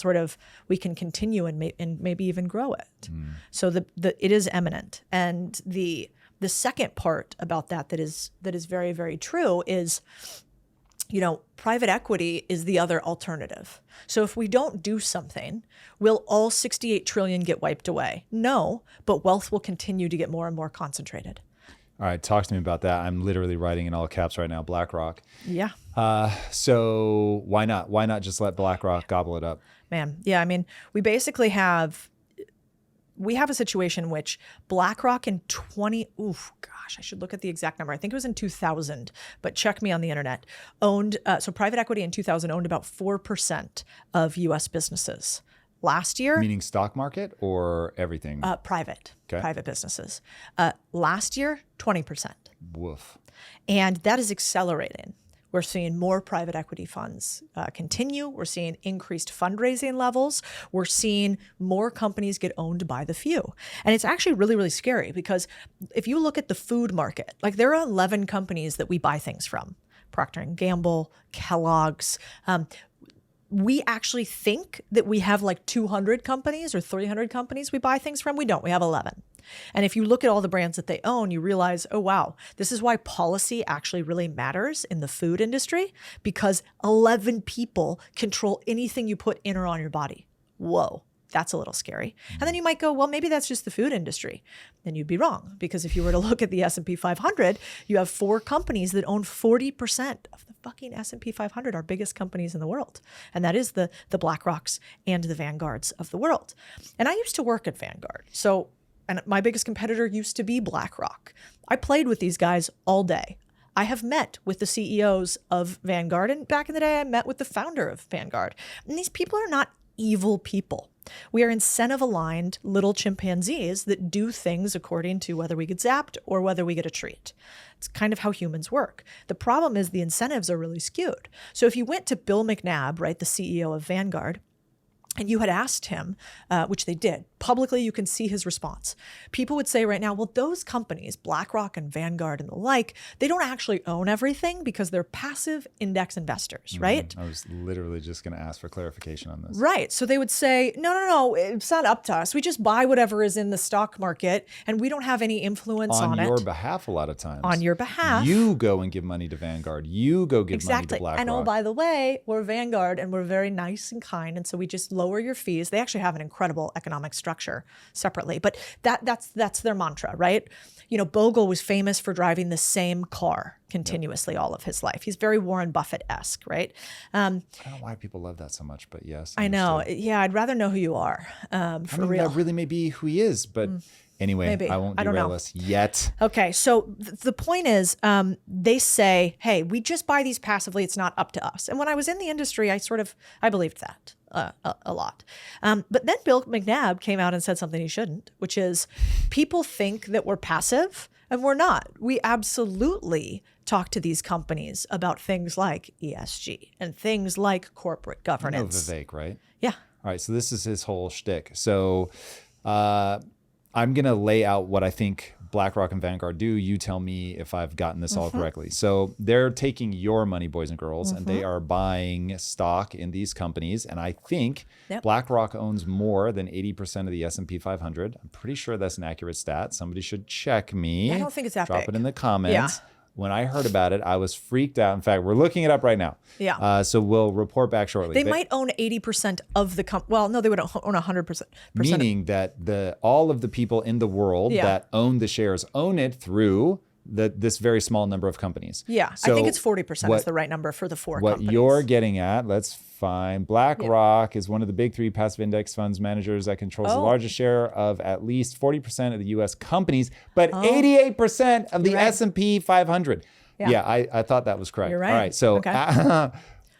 continue and maybe even grow it. So it is imminent. And the second part about that is very, very true is, private equity is the other alternative. So if we don't do something, will all 68 trillion get wiped away? No, but wealth will continue to get more and more concentrated. All right, talk to me about that. I'm literally writing in all caps right now, BlackRock. Yeah. So why not? Why not just let BlackRock gobble it up? Man, yeah. I mean, we basically have a situation in which BlackRock in I should look at the exact number. I think it was in 2000, but check me on the internet. So private equity in 2000 owned about 4% of U.S. businesses. Last year, meaning stock market or everything? Private businesses. Last year, 20%. Woof. And that is accelerating. We're seeing more private equity funds continue. We're seeing increased fundraising levels. We're seeing more companies get owned by the few. And it's actually really, really scary because if you look at the food market, like there are 11 companies that we buy things from. Procter & Gamble, Kellogg's, we actually think that we have like 200 companies or 300 companies we buy things from. We don't. We have 11. And if you look at all the brands that they own, you realize, oh, wow, this is why policy actually really matters in the food industry, because 11 people control anything you put in or on your body. Whoa. That's a little scary. And then you might go, well, maybe that's just the food industry. Then you'd be wrong, because if you were to look at the S&P 500, you have 4 companies that own 40% of the fucking S&P 500, our biggest companies in the world. And that is the BlackRocks and the Vanguards of the world. And I used to work at Vanguard. And my biggest competitor used to be BlackRock. I played with these guys all day. I have met with the CEOs of Vanguard. And back in the day, I met with the founder of Vanguard. And these people are not evil people. We are incentive-aligned little chimpanzees that do things according to whether we get zapped or whether we get a treat. It's kind of how humans work. The problem is the incentives are really skewed. So if you went to Bill McNabb, right, the CEO of Vanguard, and you had asked him, which they did, publicly you can see his response. People would say right now, well, those companies, BlackRock and Vanguard and the like, they don't actually own everything because they're passive index investors, right? I was literally just going to ask for clarification on this. Right. So they would say, no, it's not up to us. We just buy whatever is in the stock market and we don't have any influence on it. On your behalf a lot of times. On your behalf. You go and give money to Vanguard. You go give money to BlackRock. And oh, by the way, we're Vanguard and we're very nice and kind. And so we just lower your fees. They actually have an incredible economic structure separately, but that's their mantra, right? Bogle was famous for driving the same car continuously all of his life. He's very Warren Buffett-esque, right? I don't know why people love that so much, but yes. I know. Yeah, I'd rather know who you are, for real. That really may be who he is, but anyway, maybe. I won't derail us yet. Okay, so the point is, they say, hey, we just buy these passively. It's not up to us. And when I was in the industry, I believed that. A lot. But then Bill McNabb came out and said something he shouldn't, which is people think that we're passive and we're not. We absolutely talk to these companies about things like ESG and things like corporate governance. Vivek, right? Yeah. All right. So this is his whole shtick. So I'm going to lay out what I think BlackRock and Vanguard do. You tell me if I've gotten this all correctly. So they're taking your money, boys and girls, and they are buying stock in these companies. And I think BlackRock owns more than 80% of the S&P 500. I'm pretty sure that's an accurate stat. Somebody should check me. I don't think it's that Drop big. it in the comments. Yeah. When I heard about it, I was freaked out. In fact, we're looking it up right now. Yeah. So we'll report back shortly. They might own 80% of the company. Well, no, they would own 100%. Meaning that all of the people in the world that own the shares own it through this very small number of companies. Yeah, so I think it's 40% is the right number for the 4 companies. What you're getting at, let's find. BlackRock is one of the big 3 passive index funds managers that controls the largest share of at least 40% of the U.S. companies, but 88% of the S&P 500. Yeah, I thought that was correct. You're right. All right, so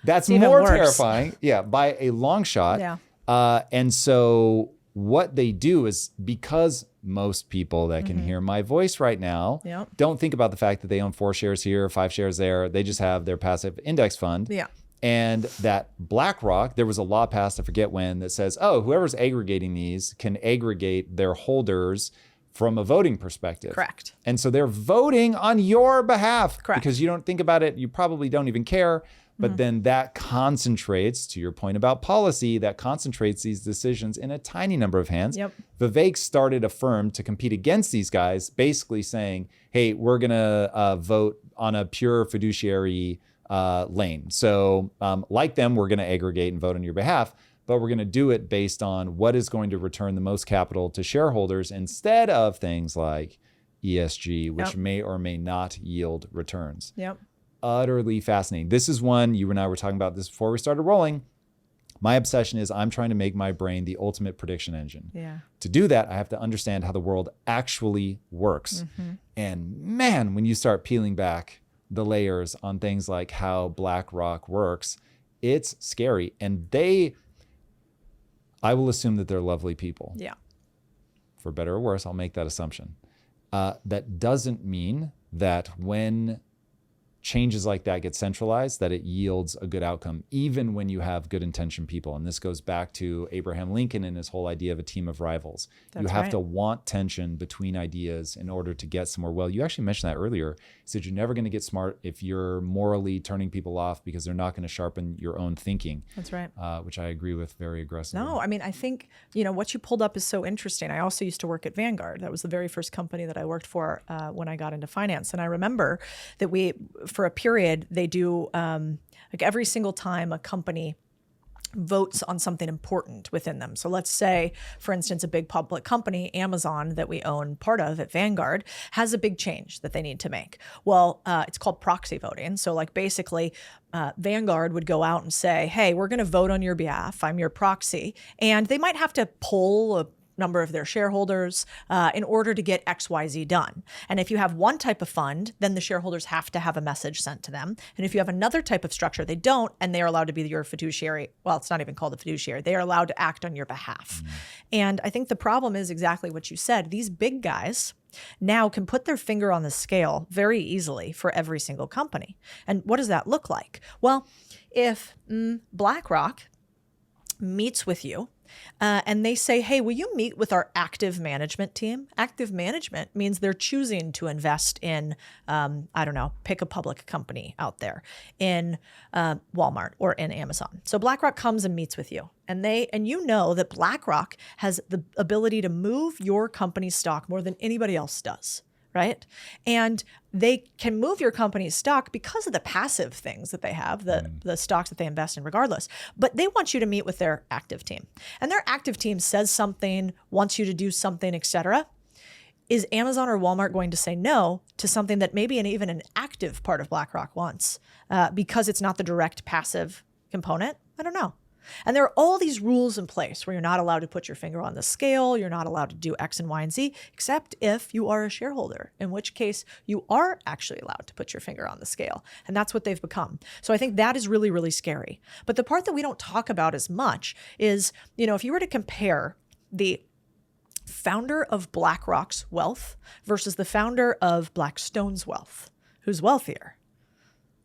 that's more terrifying. Yeah, by a long shot. Yeah. And so what they do is, because most people that can hear my voice right now don't think about the fact that they own 4 shares here, 5 shares there. They just have their passive index fund. Yeah. And that BlackRock, there was a law passed, I forget when, that says, oh, whoever's aggregating these can aggregate their holders from a voting perspective. Correct. And so they're voting on your behalf. Correct. Because you don't think about it, you probably don't even care. But then that concentrates, to your point about policy, that concentrates these decisions in a tiny number of hands. Yep. Vivek started a firm to compete against these guys, basically saying, hey, we're going to vote on a pure fiduciary lane. So like them, we're going to aggregate and vote on your behalf, but we're going to do it based on what is going to return the most capital to shareholders instead of things like ESG, which may or may not yield returns. Yep. Utterly fascinating. This is one, you and I were talking about this before we started rolling. My obsession is I'm trying to make my brain the ultimate prediction engine. Yeah. To do that, I have to understand how the world actually works. And man, when you start peeling back the layers on things like how BlackRock works, it's scary. And I will assume that they're lovely people. Yeah. For better or worse, I'll make that assumption. That doesn't mean that when changes like that get centralized, that it yields a good outcome, even when you have good intentioned people. And this goes back to Abraham Lincoln and his whole idea of a team of rivals. That's you have right. to want tension between ideas in order to get somewhere. Well, you actually mentioned that earlier. You said you're never going to get smart if you're morally turning people off because they're not going to sharpen your own thinking. That's right. Which I agree with very aggressively. No, I mean, I think, what you pulled up is so interesting. I also used to work at Vanguard. That was the very first company that I worked for when I got into finance. And I remember that for a period, they do like every single time a company votes on something important within them. So let's say, for instance, a big public company, Amazon, that we own part of at Vanguard, has a big change that they need to make. Well, it's called proxy voting. So like basically, Vanguard would go out and say, hey, we're going to vote on your behalf. I'm your proxy. And they might have to poll a number of their shareholders in order to get XYZ done. And if you have one type of fund, then the shareholders have to have a message sent to them. And if you have another type of structure, they don't, and they are allowed to be your fiduciary. Well, it's not even called a fiduciary. They are allowed to act on your behalf. And I think the problem is exactly what you said. These big guys now can put their finger on the scale very easily for every single company. And what does that look like? Well, if BlackRock meets with you, and they say, hey, will you meet with our active management team? Active management means they're choosing to invest in, pick a public company out there, in Walmart or in Amazon. So BlackRock comes and meets with you. And you know that BlackRock has the ability to move your company's stock more than anybody else does. Right? And they can move your company's stock because of the passive things that they have, the stocks that they invest in regardless. But they want you to meet with their active team. And their active team says something, wants you to do something, et cetera. Is Amazon or Walmart going to say no to something that maybe even an active part of BlackRock wants because it's not the direct passive component? I don't know. And there are all these rules in place where you're not allowed to put your finger on the scale. You're not allowed to do X and Y and Z, except if you are a shareholder, in which case you are actually allowed to put your finger on the scale. And that's what they've become. So I think that is really, really scary. But the part that we don't talk about as much is, if you were to compare the founder of BlackRock's wealth versus the founder of Blackstone's wealth, who's wealthier?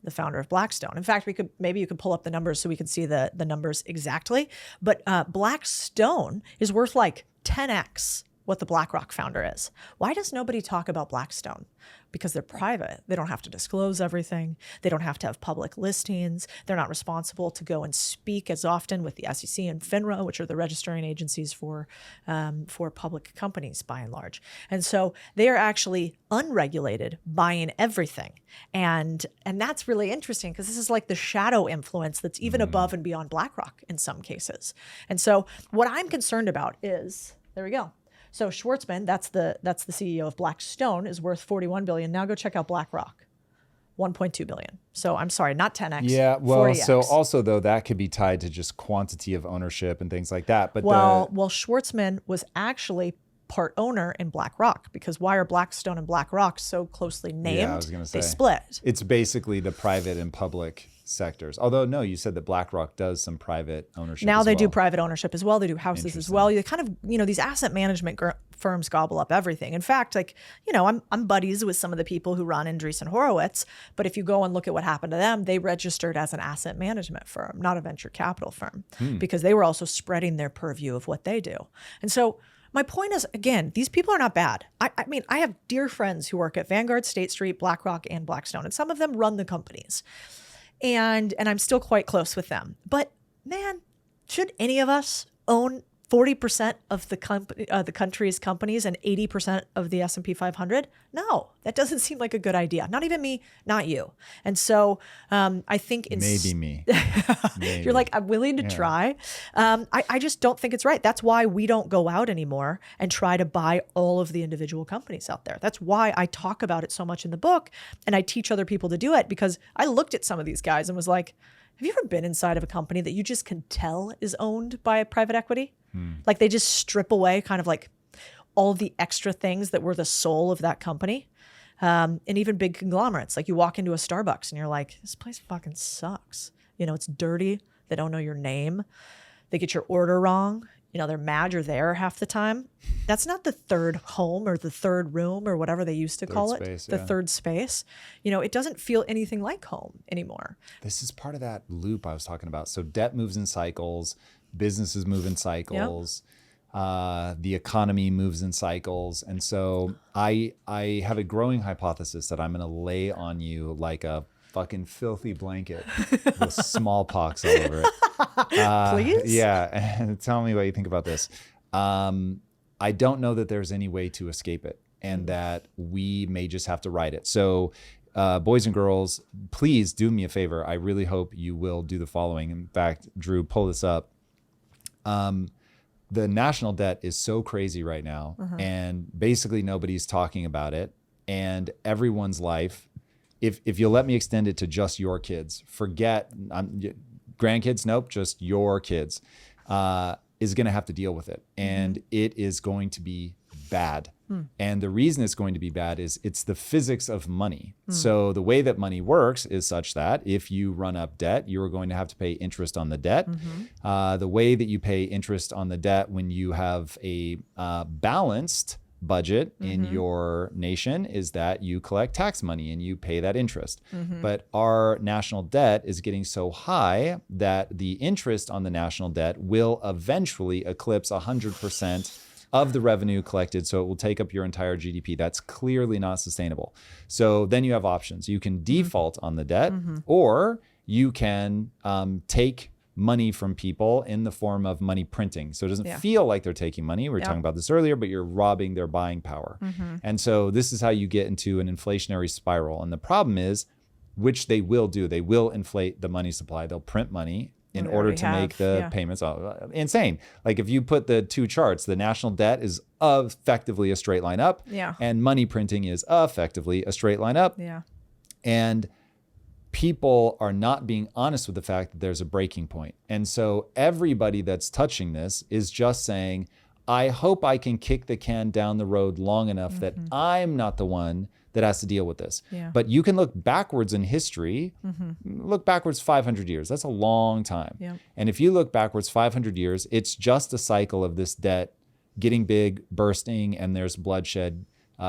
The founder of Blackstone. In fact, maybe you could pull up the numbers so we could see the numbers exactly. But Blackstone is worth like 10x what the BlackRock founder is. Why does nobody talk about Blackstone? Because they're private. They don't have to disclose everything. They don't have to have public listings. They're not responsible to go and speak as often with the SEC and FINRA, which are the registering agencies for public companies by and large. And so they are actually unregulated, buying everything. And that's really interesting because this is like the shadow influence that's even above and beyond BlackRock in some cases. And so what I'm concerned about is, there we go. So Schwartzman, that's the CEO of Blackstone, is worth $41 billion. Now go check out BlackRock, $1.2 billion. So I'm sorry, not 10x. Yeah, well, 40x. so also though that could be tied to just quantity of ownership and things like that. But Schwartzman was actually part owner in BlackRock, because why are Blackstone and BlackRock so closely named? Yeah, I was going to say. They split. It's basically the private and public sectors. Although, no, you said that BlackRock does some private ownership Now as they well. do private ownership as well. They do houses as well. You kind of, these asset management firms gobble up everything. In fact, I'm buddies with some of the people who run Andreessen Horowitz, but if you go and look at what happened to them, they registered as an asset management firm, not a venture capital firm, because they were also spreading their purview of what they do. And so my point is, again, these people are not bad. I mean, I have dear friends who work at Vanguard, State Street, BlackRock, and Blackstone, and some of them run the companies. And I'm still quite close with them. But man, should any of us own 40% of the country's companies and 80% of the S&P 500? No, that doesn't seem like a good idea. Not even me, not you. And so I think maybe me. Maybe. You're like, I'm willing to try. I just don't think it's right. That's why we don't go out anymore and try to buy all of the individual companies out there. That's why I talk about it so much in the book, and I teach other people to do it, because I looked at some of these guys and was like, have you ever been inside of a company that you just can tell is owned by a private equity? Like they just strip away kind of like all the extra things that were the soul of that company. And even big conglomerates, like you walk into a Starbucks and you're like, this place fucking sucks. It's dirty. They don't know your name. They get your order wrong. They're mad you're there half the time. That's not the third home or the third room or whatever they used to call it. The third space. It doesn't feel anything like home anymore. This is part of that loop I was talking about. So debt moves in cycles. Businesses move in cycles. Yep. The economy moves in cycles. And so I have a growing hypothesis that I'm going to lay on you like a fucking filthy blanket with smallpox all over it. Please? Yeah. And tell me what you think about this. I don't know that there's any way to escape it, and that we may just have to ride it. So boys and girls, please do me a favor. I really hope you will do the following. In fact, Drew, pull this up. The national debt is so crazy right now, and basically nobody's talking about it. And everyone's life, if you'll let me extend it to just your kids, forget grandkids, nope, just your kids, is going to have to deal with it. And it is going to be bad. And the reason it's going to be bad is it's the physics of money. So the way that money works is such that if you run up debt, you are going to have to pay interest on the debt. The way that you pay interest on the debt when you have a balanced budget in your nation is that you collect tax money and you pay that interest. But our national debt is getting so high that the interest on the national debt will eventually eclipse 100% of the revenue collected. So it will take up your entire GDP. That's clearly not sustainable. So then you have options. You can default on the debt, or you can take money from people in the form of money printing. So it doesn't feel like they're taking money. We were talking about this earlier, but you're robbing their buying power. And so this is how you get into an inflationary spiral. And the problem is, which they will do, they will inflate the money supply. They'll print money in order to make the payments. Insane. Like if you put the two charts, the national debt is effectively a straight line up, and money printing is effectively a straight line up. And people are not being honest with the fact that there's a breaking point. And so everybody that's touching this is just saying, I hope I can kick the can down the road long enough that I'm not the one that has to deal with this. But you can look backwards in history, look backwards 500 years. That's a long time. And if you look backwards 500 years, it's just a cycle of this debt getting big, bursting, and there's bloodshed,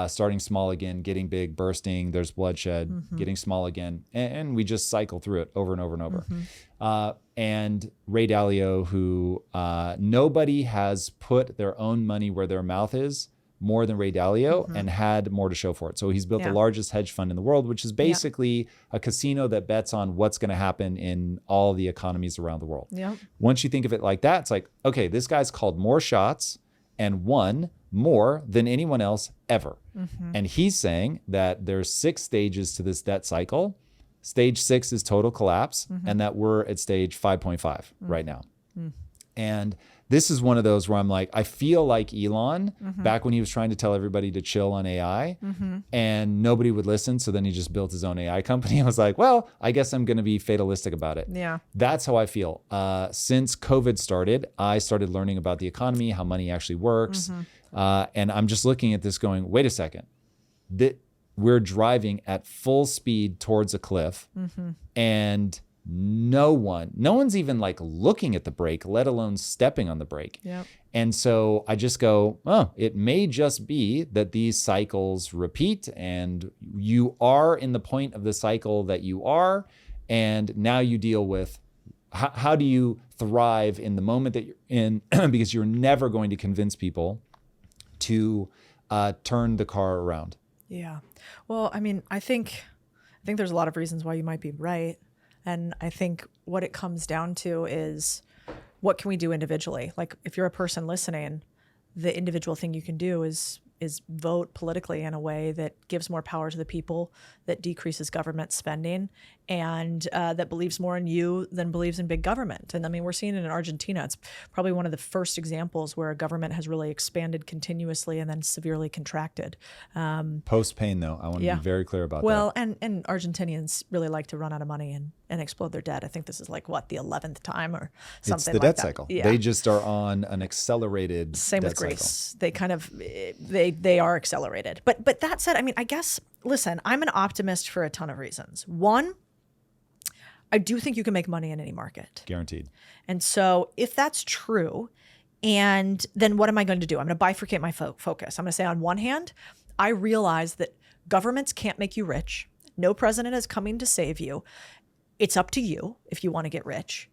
starting small again, getting big, bursting, there's bloodshed, getting small again. And we just cycle through it over and over and over. And Ray Dalio, who nobody has put their own money where their mouth is more than Ray Dalio, and had more to show for it. So he's built the largest hedge fund in the world, which is basically a casino that bets on what's going to happen in all the economies around the world. Once you think of it like that, it's like, okay, this guy's called more shots and won more than anyone else ever. And he's saying that there's 6 stages to this debt cycle. Stage 6 is total collapse, and that we're at stage 5.5 right now. And this is one of those where I'm like, I feel like Elon back when he was trying to tell everybody to chill on AI, and nobody would listen. So then he just built his own AI company. I was like, well, I guess I'm going to be fatalistic about it. That's how I feel. Since COVID started, I started learning about the economy, how money actually works. And I'm just looking at this going, wait a second, that we're driving at full speed towards a cliff, and no one's even like looking at the brake, let alone stepping on the brake. Yep. And so I just go, oh, it may just be that these cycles repeat, and you are in the point of the cycle that you are, and now you deal with how do you thrive in the moment that you're in, because you're never going to convince people to turn the car around. Yeah. Well, I mean, I think there's a lot of reasons why you might be right. And I think what it comes down to is, what can we do individually? Like, if you're a person listening, the individual thing you can do is vote politically in a way that gives more power to the people, that decreases government spending, and that believes more in you than believes in big government. And I mean, we're seeing it in Argentina. It's probably one of the first examples where a government has really expanded continuously and then severely contracted. Post-pain, though, I want to be very clear about that. Well, and Argentinians really like to run out of money and explode their debt. I think this is like, what, the 11th time or something like that. It's the debt cycle. Yeah. They just are on an accelerated Same debt with Greece. cycle. They kind of, they are accelerated. But that said, I mean, I guess, listen, I'm an optimist for a ton of reasons. One, I do think you can make money in any market. Guaranteed. And so if that's true, and then what am I going to do? I'm going to bifurcate my focus. I'm going to say, on one hand, I realize that governments can't make you rich. No president is coming to save you. It's up to you if you want to get rich,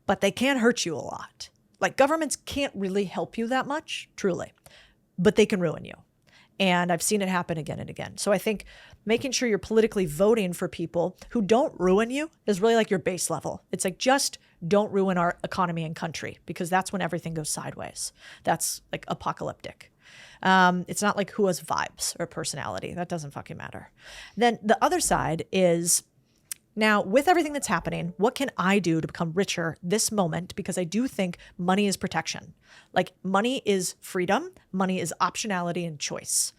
but they can hurt you a lot. Like, governments can't really help you that much, truly, but they can ruin you. And I've seen it happen again and again. So I think making sure you're politically voting for people who don't ruin you is really like your base level. It's like, just don't ruin our economy and country, because that's when everything goes sideways. That's like apocalyptic. It's not like who has vibes or personality. That doesn't fucking matter. Then the other side is, now, with everything that's happening, what can I do to become richer this moment? Because I do think money is protection. Like, money is freedom. Money is optionality and choice.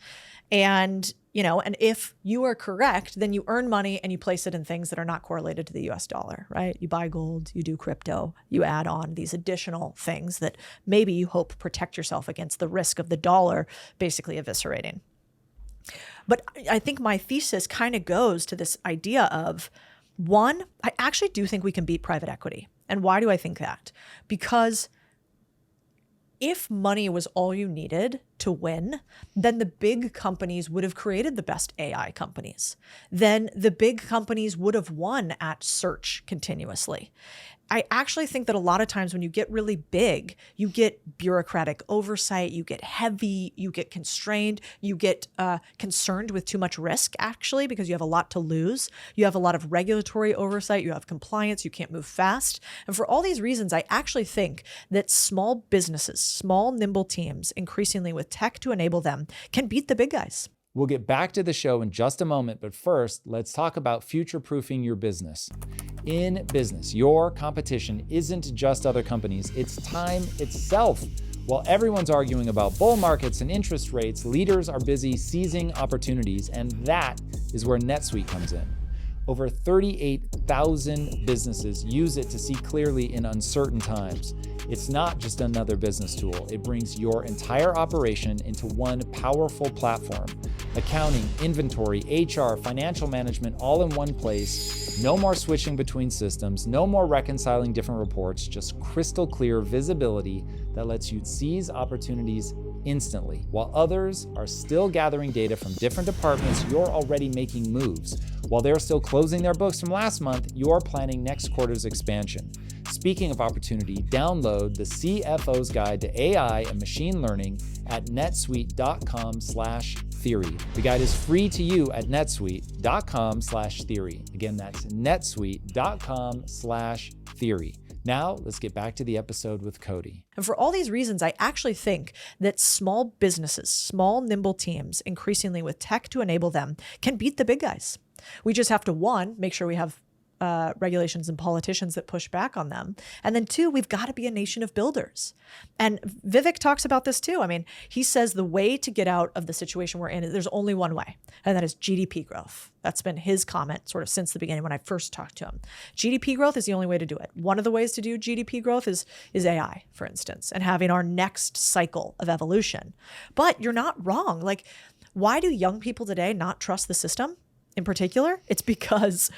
And, and if you are correct, then you earn money and you place it in things that are not correlated to the US dollar, right? You buy gold, you do crypto, you add on these additional things that maybe you hope protect yourself against the risk of the dollar basically eviscerating. But I think my thesis kind of goes to this idea of, one, I actually do think we can beat private equity. And why do I think that? Because if money was all you needed to win, then the big companies would have created the best AI companies. Then the big companies would have won at search continuously. I actually think that a lot of times when you get really big, you get bureaucratic oversight, you get heavy, you get constrained, you get concerned with too much risk, actually, because you have a lot to lose. You have a lot of regulatory oversight, you have compliance, you can't move fast. And for all these reasons, I actually think that small businesses, small, nimble teams, increasingly with tech to enable them, can beat the big guys. We'll get back to the show in just a moment, but first, let's talk about future-proofing your business. In business, your competition isn't just other companies, it's time itself. While everyone's arguing about bull markets and interest rates, leaders are busy seizing opportunities, and that is where NetSuite comes in. Over 38,000 businesses use it to see clearly in uncertain times. It's not just another business tool. It brings your entire operation into one powerful platform. Accounting, inventory, HR, financial management, all in one place. No more switching between systems, no more reconciling different reports, just crystal clear visibility that lets you seize opportunities instantly. While others are still gathering data from different departments, you're already making moves. While they're still closing their books from last month, you're planning next quarter's expansion. Speaking of opportunity, download the CFO's Guide to AI and Machine Learning at netsuite.com/theory. The guide is free to you at netsuite.com/theory. Again, that's netsuite.com/theory. Now, let's get back to the episode with Codie. And for all these reasons, I actually think that small businesses, small, nimble teams, increasingly with tech to enable them, can beat the big guys. We just have to, one, make sure we have regulations and politicians that push back on them. And then 2, we've got to be a nation of builders. And Vivek talks about this too. I mean, he says the way to get out of the situation we're in, there's only one way, and that is GDP growth. That's been his comment sort of since the beginning when I first talked to him. GDP growth is the only way to do it. One of the ways to do GDP growth is AI, for instance, and having our next cycle of evolution. But you're not wrong. Like, why do young people today not trust the system in particular? It's because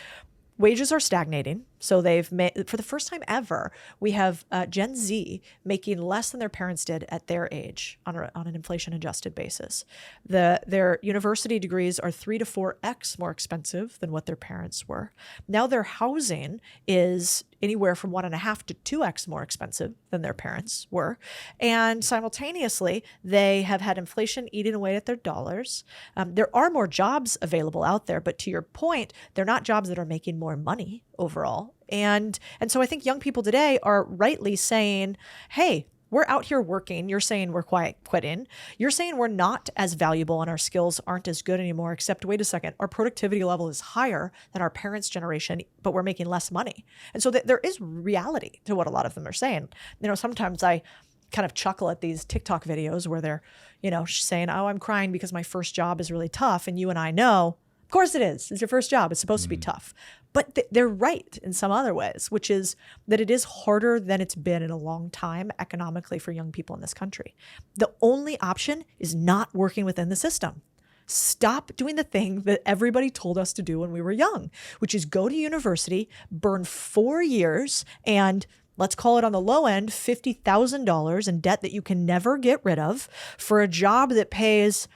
wages are stagnating. So they've made, for the first time ever, we have Gen Z making less than their parents did at their age on an inflation-adjusted basis. Their university degrees are 3 to 4x more expensive than what their parents were. Now their housing is anywhere from 1.5 to 2x more expensive than their parents were. And simultaneously, they have had inflation eating away at their dollars. There are more jobs available out there, but to your point, they're not jobs that are making more money overall. And so I think young people today are rightly saying, hey, we're out here working. You're saying we're quitting. You're saying we're not as valuable and our skills aren't as good anymore, except wait a second, our productivity level is higher than our parents' generation, but we're making less money. And so there is reality to what a lot of them are saying. You know, sometimes I kind of chuckle at these TikTok videos where they're, you know, saying, oh, I'm crying because my first job is really tough. And you and I know, of course it is. It's your first job. It's supposed to be tough. But they're right in some other ways, which is that it is harder than it's been in a long time economically for young people in this country. The only option is not working within the system. Stop doing the thing that everybody told us to do when we were young, which is go to university, burn 4 years, and let's call it on the low end, $50,000 in debt that you can never get rid of for a job that pays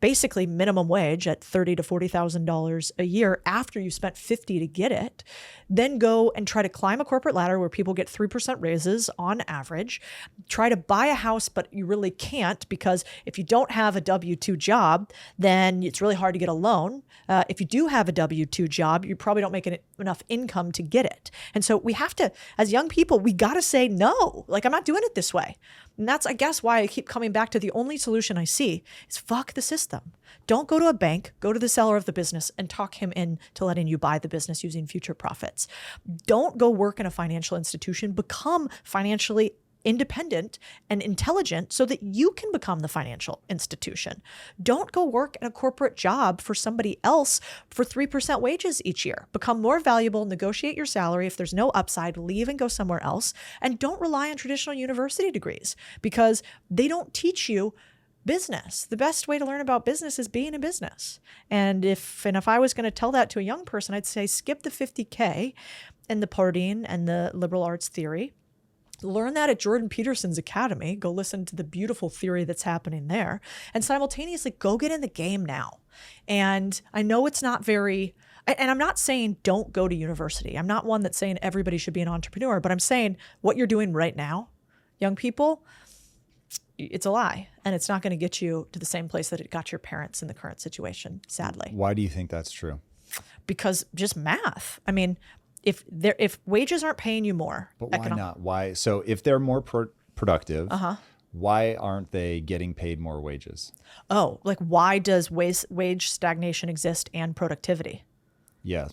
basically minimum wage at $30,000 to $40,000 a year after you spent $50,000 to get it, then go and try to climb a corporate ladder where people get 3% raises on average, try to buy a house, but you really can't because if you don't have a W-2 job, then it's really hard to get a loan. If you do have a W-2 job, you probably don't make enough income to get it. And so we have to, as young people, we got to say no, like I'm not doing it this way. And that's, I guess, why I keep coming back to the only solution I see is fuck the system. Don't go to a bank, go to the seller of the business and talk him into letting you buy the business using future profits. Don't go work in a financial institution, become financially independent and intelligent so that you can become the financial institution. Don't go work in a corporate job for somebody else for 3% wages each year. Become more valuable, negotiate your salary. If there's no upside, leave and go somewhere else. And don't rely on traditional university degrees because they don't teach you business. The best way to learn about business is being in business. And if I was going to tell that to a young person, I'd say skip the $50K and the partying and the liberal arts theory. Learn that at Jordan Peterson's academy. Go listen to the beautiful theory that's happening there. And simultaneously, go get in the game now. And I know it's not very, and I'm not saying don't go to university. I'm not one that's saying everybody should be an entrepreneur, but I'm saying what you're doing right now, young people, it's a lie. And it's not going to get you to the same place that it got your parents in the current situation, sadly. Why do you think that's true? Because just math. I mean, if wages aren't paying you more. But why not? Why? So if they're more productive, why aren't they getting paid more wages? Oh, like why does wage stagnation exist and productivity? Yeah.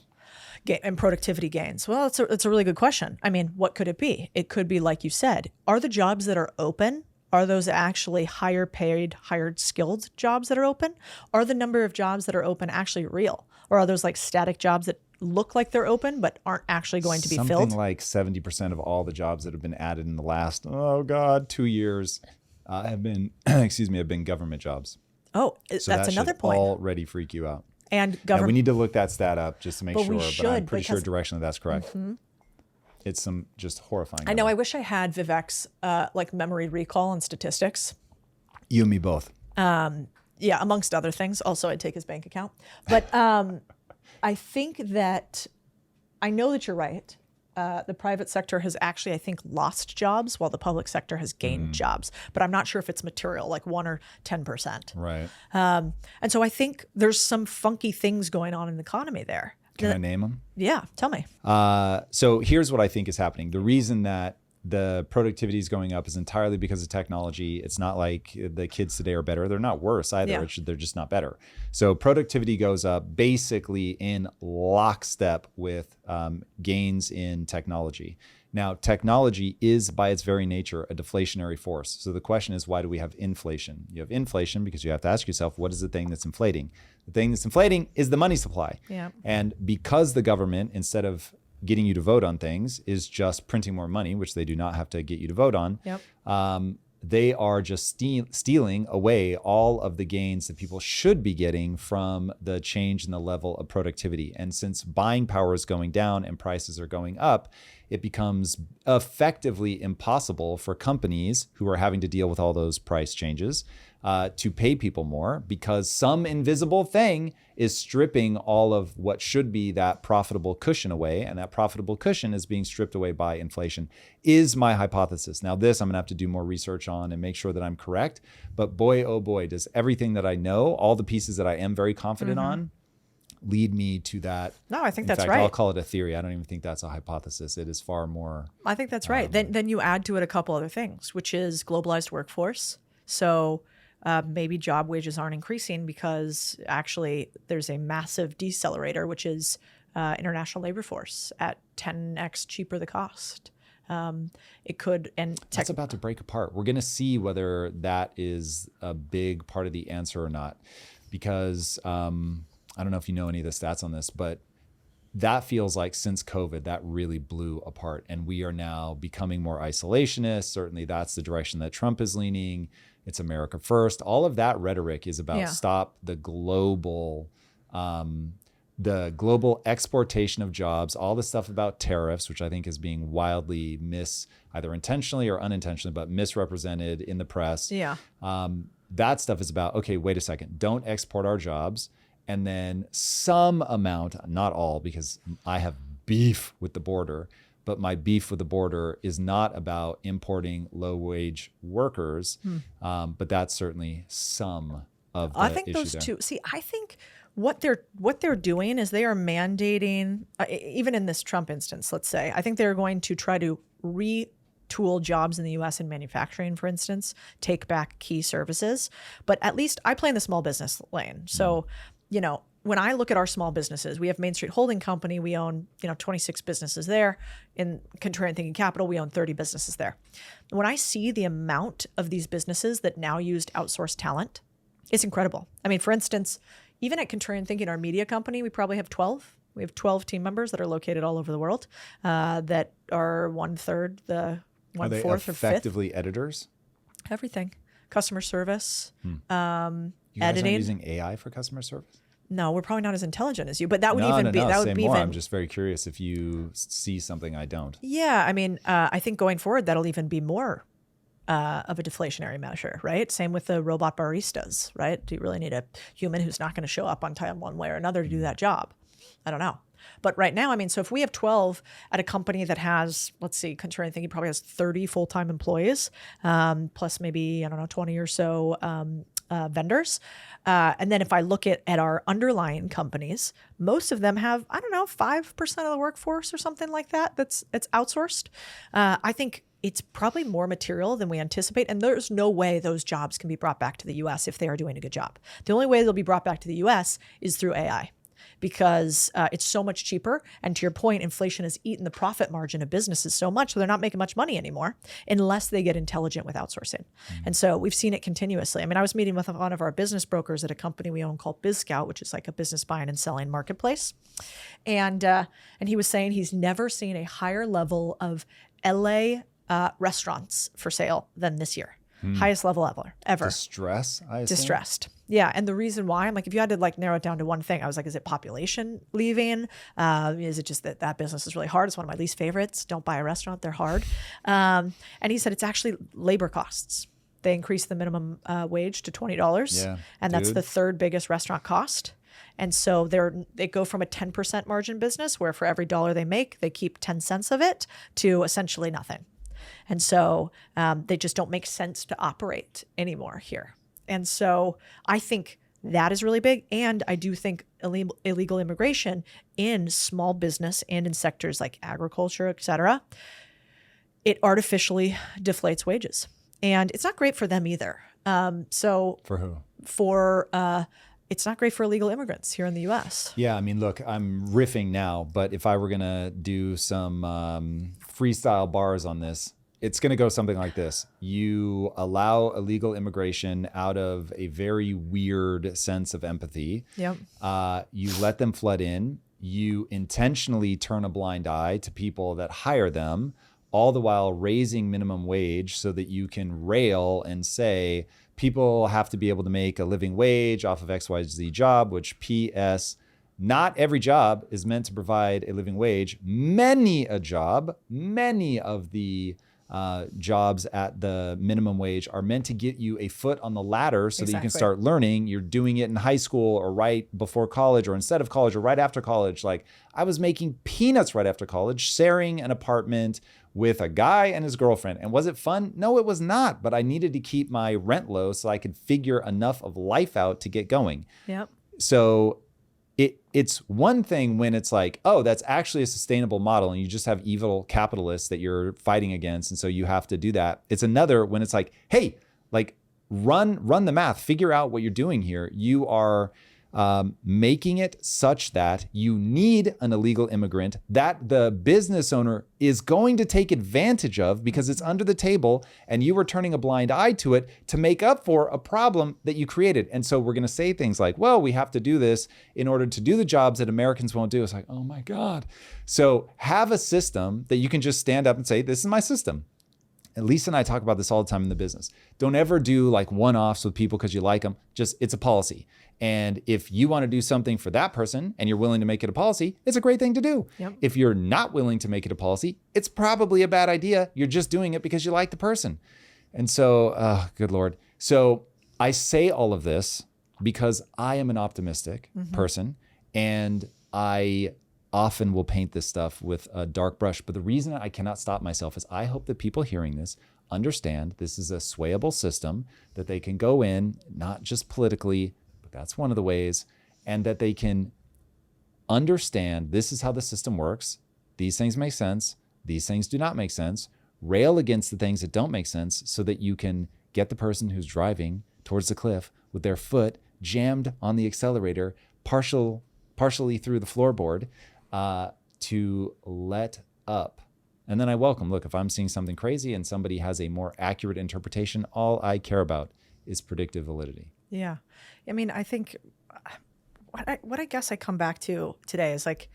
And productivity gains? Well, it's a really good question. I mean, what could it be? It could be, like you said, are the jobs that are open, are those actually higher paid, higher skilled jobs that are open? Are the number of jobs that are open actually real? Or are those like static jobs that look like they're open but aren't actually going to be filled? Something like 70% of all the jobs that have been added in the last, 2 years have been, have been government jobs. Oh, so that's another point. Already freak you out. And Now, government. we need to look that stat up just to make sure, but I'm pretty sure directionally that's correct. It's some just horrifying. I know. I wish I had Vivek's like memory recall and statistics. You and me both. Yeah, amongst other things. Also, I'd take his bank account. But I think that I know that you're right. The private sector has actually, I think, lost jobs while the public sector has gained jobs. But I'm not sure if it's material, like 1 or 10%. Right. And so I think there's some funky things going on in the economy there. Can I name them? Yeah, tell me. So here's what I think is happening. The reason that the productivity is going up is entirely because of technology. It's not like the kids today are better. They're not worse either. Yeah. They're just not better. So productivity goes up basically in lockstep with gains in technology. Now, technology is by its very nature a deflationary force. So the question is, why do we have inflation? You have inflation because you have to ask yourself, what is the thing that's inflating? The thing that's inflating is the money supply. Yeah. And because the government, instead of getting you to vote on things, is just printing more money, which they do not have to get you to vote on. Yep. They are just stealing away all of the gains that people should be getting from the change in the level of productivity. And since buying power is going down and prices are going up, it becomes effectively impossible for companies who are having to deal with all those price changes to pay people more, because some invisible thing is stripping all of what should be that profitable cushion away. And that profitable cushion is being stripped away by inflation, is my hypothesis. Now, this I'm gonna have to do more research on and make sure that I'm correct. But boy, oh boy, does everything that I know, all the pieces that I am very confident on, lead me to that. No, I think In that's fact, right. I'll call it a theory. I don't even think that's a hypothesis. It is far more. I think that's right. Then you add to it a couple other things, which is globalized workforce. So maybe job wages aren't increasing because actually there's a massive decelerator, which is international labor force at 10x cheaper the cost. It could, and That's about to break apart. We're going to see whether that is a big part of the answer or not, because I don't know if you know any of the stats on this, but that feels like since COVID, that really blew apart. And we are now becoming more isolationist. Certainly that's the direction that Trump is leaning. It's America first. All of that rhetoric is about stop the global exportation of jobs, all the stuff about tariffs, which I think is being wildly either intentionally or unintentionally, but misrepresented in the press. Yeah. That stuff is about, okay, wait a second, don't export our jobs. And then some amount, not all, because I have beef with the border, but my beef with the border is not about importing low-wage workers, but that's certainly some of the I think issue those there. two. See, I think what they're doing is they are mandating, even in this Trump instance, let's say, I think they're going to try to retool jobs in the U.S. in manufacturing, for instance, take back key services. But at least I play in the small business lane, so. You know, when I look at our small businesses, we have Main Street Holding Company. We own, 26 businesses there. In Contrarian Thinking Capital, we own 30 businesses there. When I see the amount of these businesses that now used outsourced talent, it's incredible. I mean, for instance, even at Contrarian Thinking, our media company, we probably have 12. We have 12 team members that are located all over the world that are 1/3, the 1/4 Are they or 5th. effectively editors? Everything. Customer service, You guys editing. aren't using AI for customer service? No, we're probably not as intelligent as you, but that would No, even no, be no, that say would be more. even. I'm just very curious if you see something I don't. Yeah, I mean, I think going forward that'll even be more of a deflationary measure, right? Same with the robot baristas, right? Do you really need a human who's not going to show up on time one way or another to do that job? I don't know. But right now, I mean, so if we have 12 at a company that has, let's see, Contrarian Thinking probably has 30 full-time employees, plus maybe, 20 or so vendors. And then if I look at our underlying companies, most of them have, 5% of the workforce or something like that it's outsourced. I think it's probably more material than we anticipate. And there's no way those jobs can be brought back to the US if they are doing a good job. The only way they'll be brought back to the US is through AI. Because it's so much cheaper. And to your point, inflation has eaten the profit margin of businesses so much, so they're not making much money anymore unless they get intelligent with outsourcing. And so we've seen it continuously. I mean, I was meeting with one of our business brokers at a company we own called BizScout, which is like a business buying and selling marketplace. And he was saying he's never seen a higher level of LA restaurants for sale than this year. Highest level ever. Distress, I assume? Distressed. Yeah. And the reason why, I'm like, if you had to narrow it down to one thing, I was like, is it population leaving? Is it just that business is really hard? It's one of my least favorites. Don't buy a restaurant. They're hard. And he said it's actually labor costs. They increased the minimum wage to $20. Yeah, and that's the third biggest restaurant cost. And so they go from a 10% margin business where for every dollar they make, they keep 10 cents of it to essentially nothing. And so they just don't make sense to operate anymore here. And so I think that is really big. And I do think illegal immigration in small business and in sectors like agriculture, et cetera, it artificially deflates wages. And it's not great for them either. So For who? It's not great for illegal immigrants here in the U.S. Yeah, I mean, look, I'm riffing now, but if I were going to do some freestyle bars on this, it's going to go something like this. You allow illegal immigration out of a very weird sense of empathy. Yep. You let them flood in. You intentionally turn a blind eye to people that hire them, all the while raising minimum wage so that you can rail and say, people have to be able to make a living wage off of XYZ job, which P.S., not every job is meant to provide a living wage. Many of the jobs at the minimum wage are meant to get you a foot on the ladder so that you can start learning. You're doing it in high school or right before college or instead of college or right after college. Like I was making peanuts right after college, sharing an apartment with a guy and his girlfriend. And was it fun? No, it was not. But I needed to keep my rent low so I could figure enough of life out to get going. Yep. So it's one thing when it's like, oh, that's actually a sustainable model and you just have evil capitalists that you're fighting against. And so you have to do that. It's another when it's like, hey, like run the math, figure out what you're doing here. You are making it such that you need an illegal immigrant that the business owner is going to take advantage of because it's under the table and you are turning a blind eye to it to make up for a problem that you created. And so we're going to say things like, well, we have to do this in order to do the jobs that Americans won't do. It's like, oh my God. So have a system that you can just stand up and say, this is my system. And Lisa and I talk about this all the time in the business. Don't ever do like one-offs with people because you like them. Just, it's a policy. And if you want to do something for that person and you're willing to make it a policy, it's a great thing to do. Yep. If you're not willing to make it a policy, it's probably a bad idea. You're just doing it because you like the person. And so, good Lord. So I say all of this because I am an optimistic person and I often will paint this stuff with a dark brush. But the reason I cannot stop myself is I hope that people hearing this understand this is a swayable system that they can go in, not just politically, but that's one of the ways, and that they can understand this is how the system works. These things make sense. These things do not make sense. Rail against the things that don't make sense so that you can get the person who's driving towards the cliff with their foot jammed on the accelerator, partially through the floorboard, to let up. And then I welcome, look, if I'm seeing something crazy and somebody has a more accurate interpretation, all I care about is predictive validity. Yeah. I mean, I think what I guess I come back to today is like,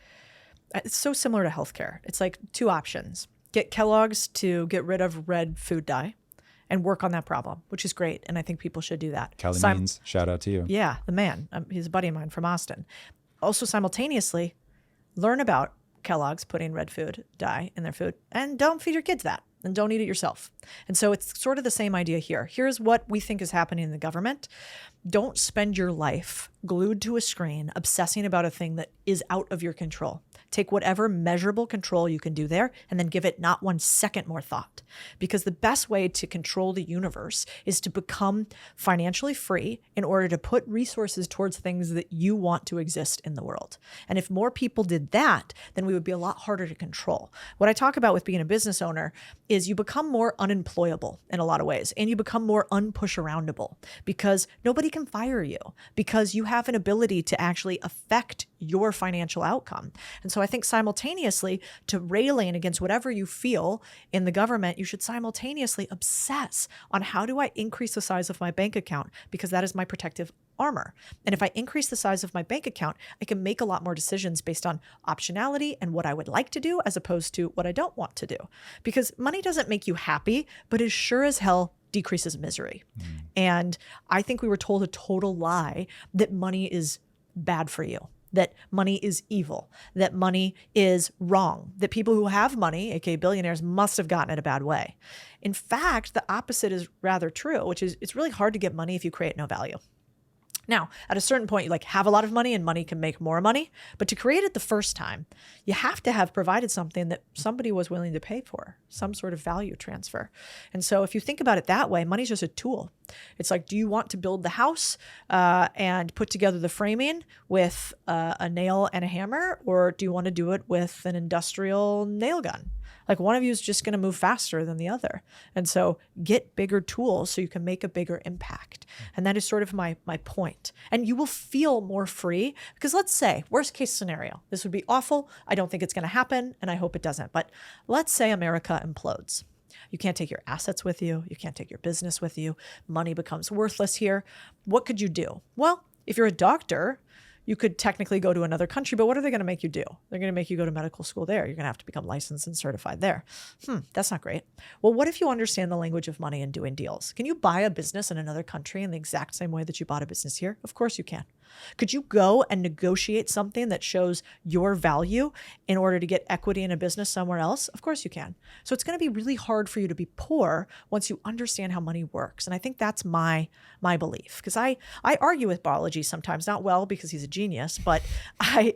it's so similar to healthcare. It's like two options. Get Kellogg's to get rid of red food dye and work on that problem, which is great. And I think people should do that. Callie Means, shout out to you. Yeah, the man. He's a buddy of mine from Austin. Also simultaneously, learn about Kellogg's putting red food dye in their food and don't feed your kids that. And don't eat it yourself. And so it's sort of the same idea here. Here's what we think is happening in the government. Don't spend your life glued to a screen, obsessing about a thing that is out of your control. Take whatever measurable control you can do there and then give it not 1 second more thought. Because the best way to control the universe is to become financially free in order to put resources towards things that you want to exist in the world. And if more people did that, then we would be a lot harder to control. What I talk about with being a business owner is you become more unemployable in a lot of ways, and you become more unpush-aroundable because nobody can fire you because you have an ability to actually affect your financial outcome. And so I think simultaneously to railing against whatever you feel in the government, you should simultaneously obsess on how do I increase the size of my bank account because that is my protective armor. And if I increase the size of my bank account, I can make a lot more decisions based on optionality and what I would like to do as opposed to what I don't want to do. Because money doesn't make you happy, but it sure as hell decreases misery. And I think we were told a total lie that money is bad for you, that money is evil, that money is wrong, that people who have money, aka billionaires, must have gotten it a bad way. In fact, the opposite is rather true, which is it's really hard to get money if you create no value. Now, at a certain point, you like have a lot of money and money can make more money. But to create it the first time, you have to have provided something that somebody was willing to pay for, some sort of value transfer. And so if you think about it that way, money's just a tool. It's like, do you want to build the house and put together the framing with a nail and a hammer, or do you want to do it with an industrial nail gun? Like, one of you is just going to move faster than the other. And so get bigger tools so you can make a bigger impact. And that is sort of my point. And you will feel more free, because let's say, worst case scenario, this would be awful. I don't think it's going to happen, and I hope it doesn't. But let's say America implodes. You can't take your assets with you. You can't take your business with you. Money becomes worthless here. What could you do? Well, if you're a doctor, you could technically go to another country, but what are they going to make you do? They're going to make you go to medical school there. You're going to have to become licensed and certified there. That's not great. Well, what if you understand the language of money and doing deals? Can you buy a business in another country in the exact same way that you bought a business here? Of course you can. Could you go and negotiate something that shows your value in order to get equity in a business somewhere else? Of course you can. So it's going to be really hard for you to be poor once you understand how money works. And I think that's my belief, because I argue with biology sometimes, not well because he's a genius, but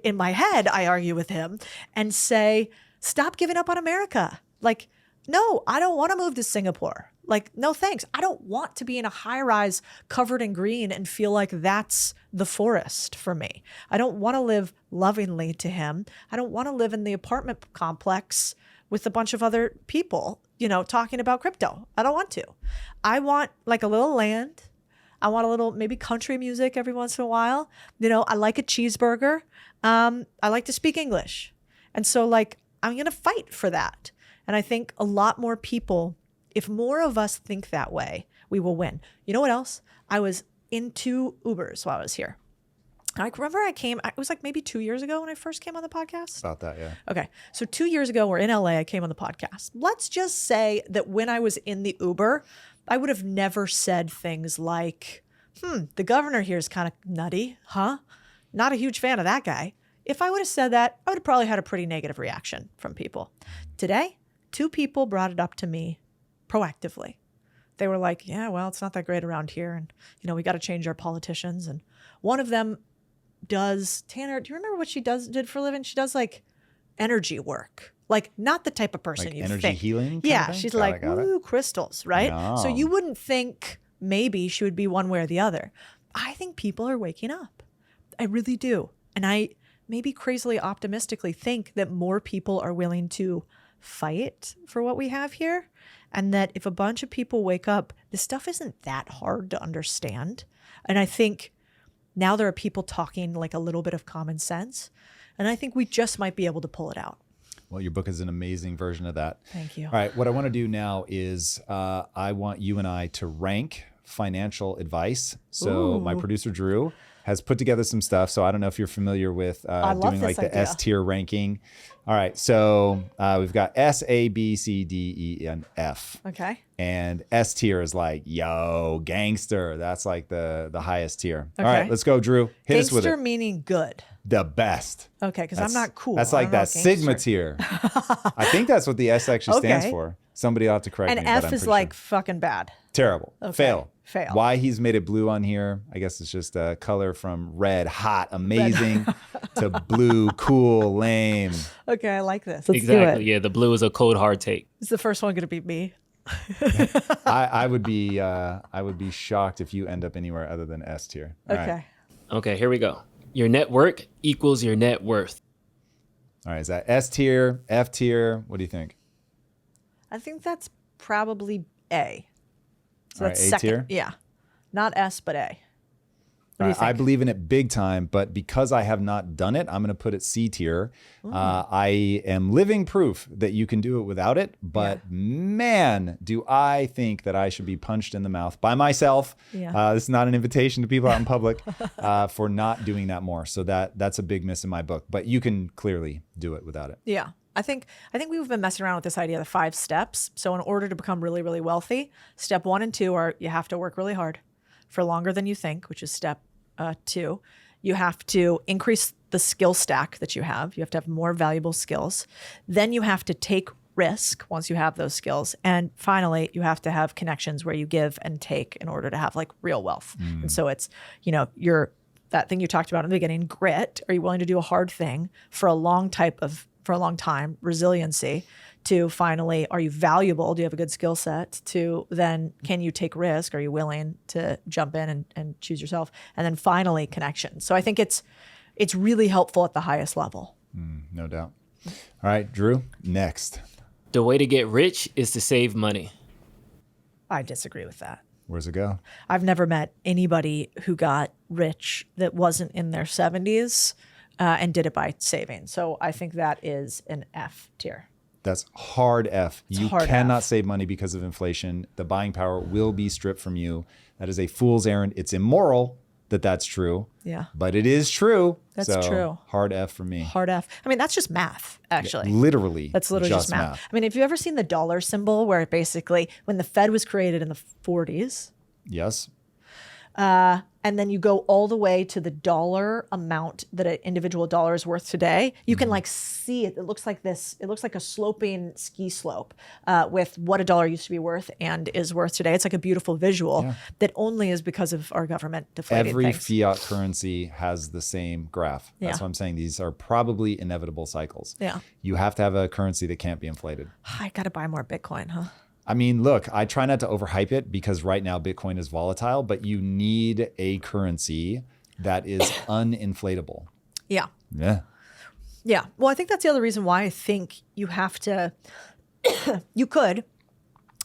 in my head, I argue with him and say, stop giving up on America. Like, no, I don't want to move to Singapore. Like, no, thanks. I don't want to be in a high rise covered in green and feel like that's the forest for me. I don't want to live lovingly to him. I don't want to live in the apartment complex with a bunch of other people, talking about crypto. I don't want to. I want like a little land. I want a little maybe country music every once in a while. I like a cheeseburger. I like to speak English. And so like, I'm going to fight for that. And I think a lot more people, if more of us think that way, we will win. You know what else? I was into Ubers while I was here. I remember it was like maybe 2 years ago when I first came on the podcast. About that, yeah. Okay. So 2 years ago, we're in LA, I came on the podcast. Let's just say that when I was in the Uber, I would have never said things like, the governor here is kind of nutty, huh? Not a huge fan of that guy. If I would have said that, I would have probably had a pretty negative reaction from people. Today, 2 people brought it up to me proactively. They were like, yeah, well, it's not that great around here. And, we got to change our politicians. And one of them does, Tanner, do you remember what she did for a living? She does like energy work. Like, not the type of person Like you energy think. healing? Yeah, she's like, ooh, crystals, right? No. So you wouldn't think maybe she would be one way or the other. I think people are waking up. I really do. And I maybe crazily optimistically think that more people are willing to fight for what we have here. And that if a bunch of people wake up, this stuff isn't that hard to understand. And I think now there are people talking like a little bit of common sense. And I think we just might be able to pull it out. Well, your book is an amazing version of that. Thank you. All right. What I want to do now is I want you and I to rank financial advice. So my producer, Drew, has put together some stuff. So I don't know if you're familiar with doing like the S tier ranking. All right. So we've got S, A, B, C, D, E, and F. Okay. And S tier is like, yo, gangster. That's like the highest tier. Okay. All right. Let's go, Drew. Hit us with it. Gangster meaning good. The best. Okay, because I'm not cool. That's like that Sigma tier. I think that's what the S actually stands Okay. for. Somebody will have to correct me. And but F I'm is pretty like sure. fucking bad. Terrible. Okay. Fail. Why he's made it blue on here, I guess it's just a color from red, hot, amazing, to blue, cool, lame. Okay, I like this. Let's Exactly. do it. Yeah, the blue is a cold hard take. Is the first one going to be me? I would be shocked if you end up anywhere other than S tier. All Okay. right. Okay, here we go. Your network equals your net worth. All right. Is that S tier, F tier? What do you think? I think that's probably A. So All that's right, A second. tier? Yeah. Not S, but A. What do you think? I believe in it big time, but because I have not done it, I'm going to put it C tier. I am living proof that you can do it without it, but man, do I think that I should be punched in the mouth by myself. Yeah. This is not an invitation to people out in public for not doing that more. So that's a big miss in my book, but you can clearly do it without it. Yeah. I think we've been messing around with this idea of the 5 steps. So in order to become really, really wealthy, step 1 and 2 are you have to work really hard for longer than you think, which is step 2. You have to increase the skill stack that you have. You have to have more valuable skills. Then you have to take risk once you have those skills. And finally, you have to have connections where you give and take in order to have like real wealth. And so it's, that thing you talked about in the beginning, grit. Are you willing to do a hard thing for a long time, resiliency to finally, are you valuable? Do you have a good skill set? To then, can you take risk? Are you willing to jump in and choose yourself? And then finally, connection. So I think it's really helpful at the highest level. No doubt. All right, Drew, next. The way to get rich is to save money. I disagree with that. Where's it go? I've never met anybody who got rich that wasn't in their 70s and did it by saving. So I think that is an F tier. That's hard F. You cannot F. save money because of inflation. The buying power will be stripped from you. That is a fool's errand. It's immoral that that's true. Yeah. But it is true. That's so, true. Hard F for me. Hard F. I mean, that's just math, actually. Literally. That's literally just math. I mean, have you ever seen the dollar symbol where it basically, when the Fed was created in the 40s, Yes. and then you go all the way to the dollar amount that an individual dollar is worth today, you can like see it. It looks like this. It looks like a sloping ski slope with what a dollar used to be worth and is worth today. It's like a beautiful visual that only is because of our government deflating Every things. fiat currency has the same graph. That's Yeah. what I'm saying. These are probably inevitable cycles. Yeah. You have to have a currency that can't be inflated. I got to buy more Bitcoin, huh? I mean, look, I try not to overhype it because right now Bitcoin is volatile, but you need a currency that is uninflatable. Yeah. Yeah. Yeah. Well, I think that's the other reason why I think you have to, you could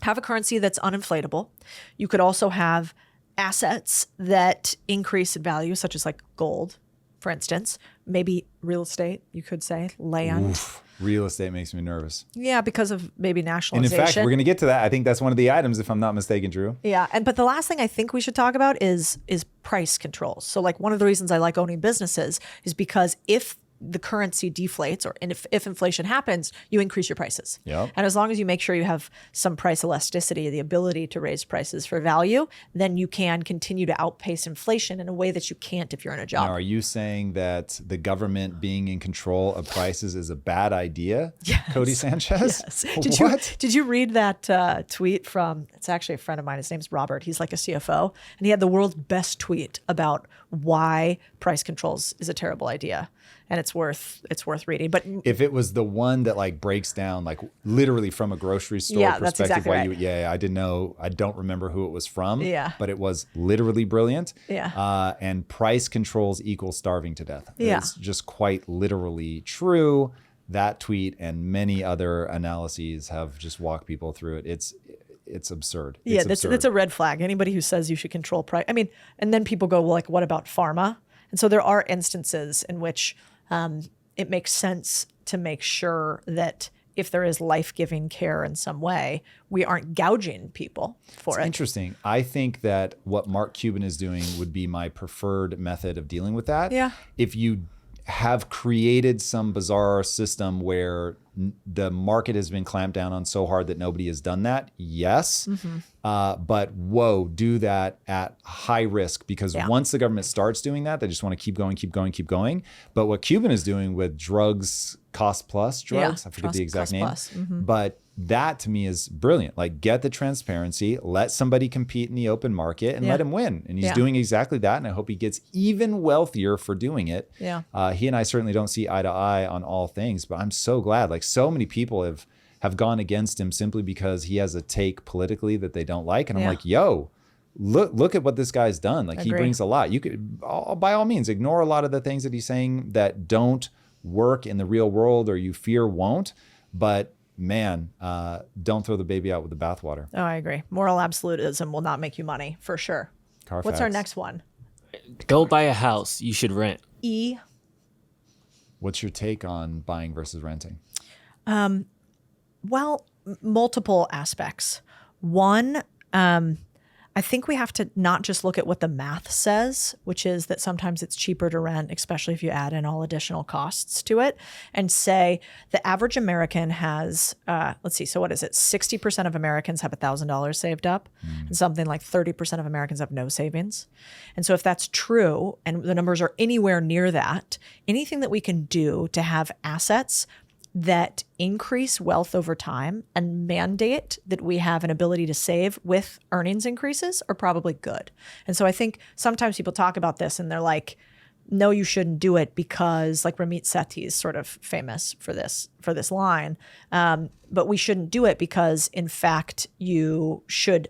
have a currency that's uninflatable. You could also have assets that increase in value, such as like gold, for instance, maybe real estate, you could say, land. Oof. Real estate makes me nervous. Yeah, because of maybe And in nationalization. fact, we're going to get to that. I think that's one of the items, if I'm not mistaken, Drew. Yeah, but the last thing I think we should talk about is price controls. So like one of the reasons I like owning businesses is because if the currency deflates or if inflation happens, you increase your prices. Yep. And as long as you make sure you have some price elasticity, the ability to raise prices for value, then you can continue to outpace inflation in a way that you can't if you're in a job. Now, are you saying that the government being in control of prices is a bad idea, Codie Sanchez? Yes. Did you read that tweet from, it's actually a friend of mine, his name's Robert, he's like a CFO, and he had the world's best tweet about why price controls is a terrible idea. And it's worth reading. But if it was the one that like breaks down like literally from a grocery store Yeah, that's perspective, exactly right. I didn't know, I don't remember who it was from. Yeah. But it was literally brilliant. Yeah. And price controls equal starving to death. Yeah. It's just quite literally true. That tweet and many other analyses have just walked people through it. It's absurd. yeah, that's a red flag. Anybody who says you should control price. I mean, and then people go, well, like, what about pharma? And so there are instances in which it makes sense to make sure that if there is life-giving care in some way, we aren't gouging people for it. Interesting. I think that what Mark Cuban is doing would be my preferred method of dealing with that. Yeah. If you have created some bizarre system where the market has been clamped down on so hard that nobody has done that, yes. But whoa, do that at high risk because once the government starts doing that, they just want to keep going. But what Cuban is doing with drugs, cost plus drugs, I forget the exact name, but that to me is brilliant. Like get the transparency, let somebody compete in the open market and let him win. And he's doing exactly that. And I hope he gets even wealthier for doing it. Yeah. He and I certainly don't see eye to eye on all things, but I'm so glad. Like so many people have gone against him simply because he has a take politically that they don't like. And I'm like, yo, look at what this guy's done. Like he brings a lot. You could, by all means, ignore a lot of the things that he's saying that don't work in the real world or you fear won't. But man, don't throw the baby out with the bathwater. Oh, I agree. Moral absolutism will not make you money, for sure. Carfax. What's our next one? Don't buy a house. You should rent. E. What's your take on buying versus renting? Well, multiple aspects. One, I think we have to not just look at what the math says, which is that sometimes it's cheaper to rent, especially if you add in all additional costs to it, and say the average American has, let's see, so what is it? 60% of Americans have $1,000 saved up, and something like 30% of Americans have no savings. And so if that's true, and the numbers are anywhere near that, anything that we can do to have assets that increase wealth over time and mandate that we have an ability to save with earnings increases are probably good. And so I think sometimes people talk about this and they're like, no, you shouldn't do it because, like Ramit Sethi is sort of famous for this line, but we shouldn't do it because, in fact, you should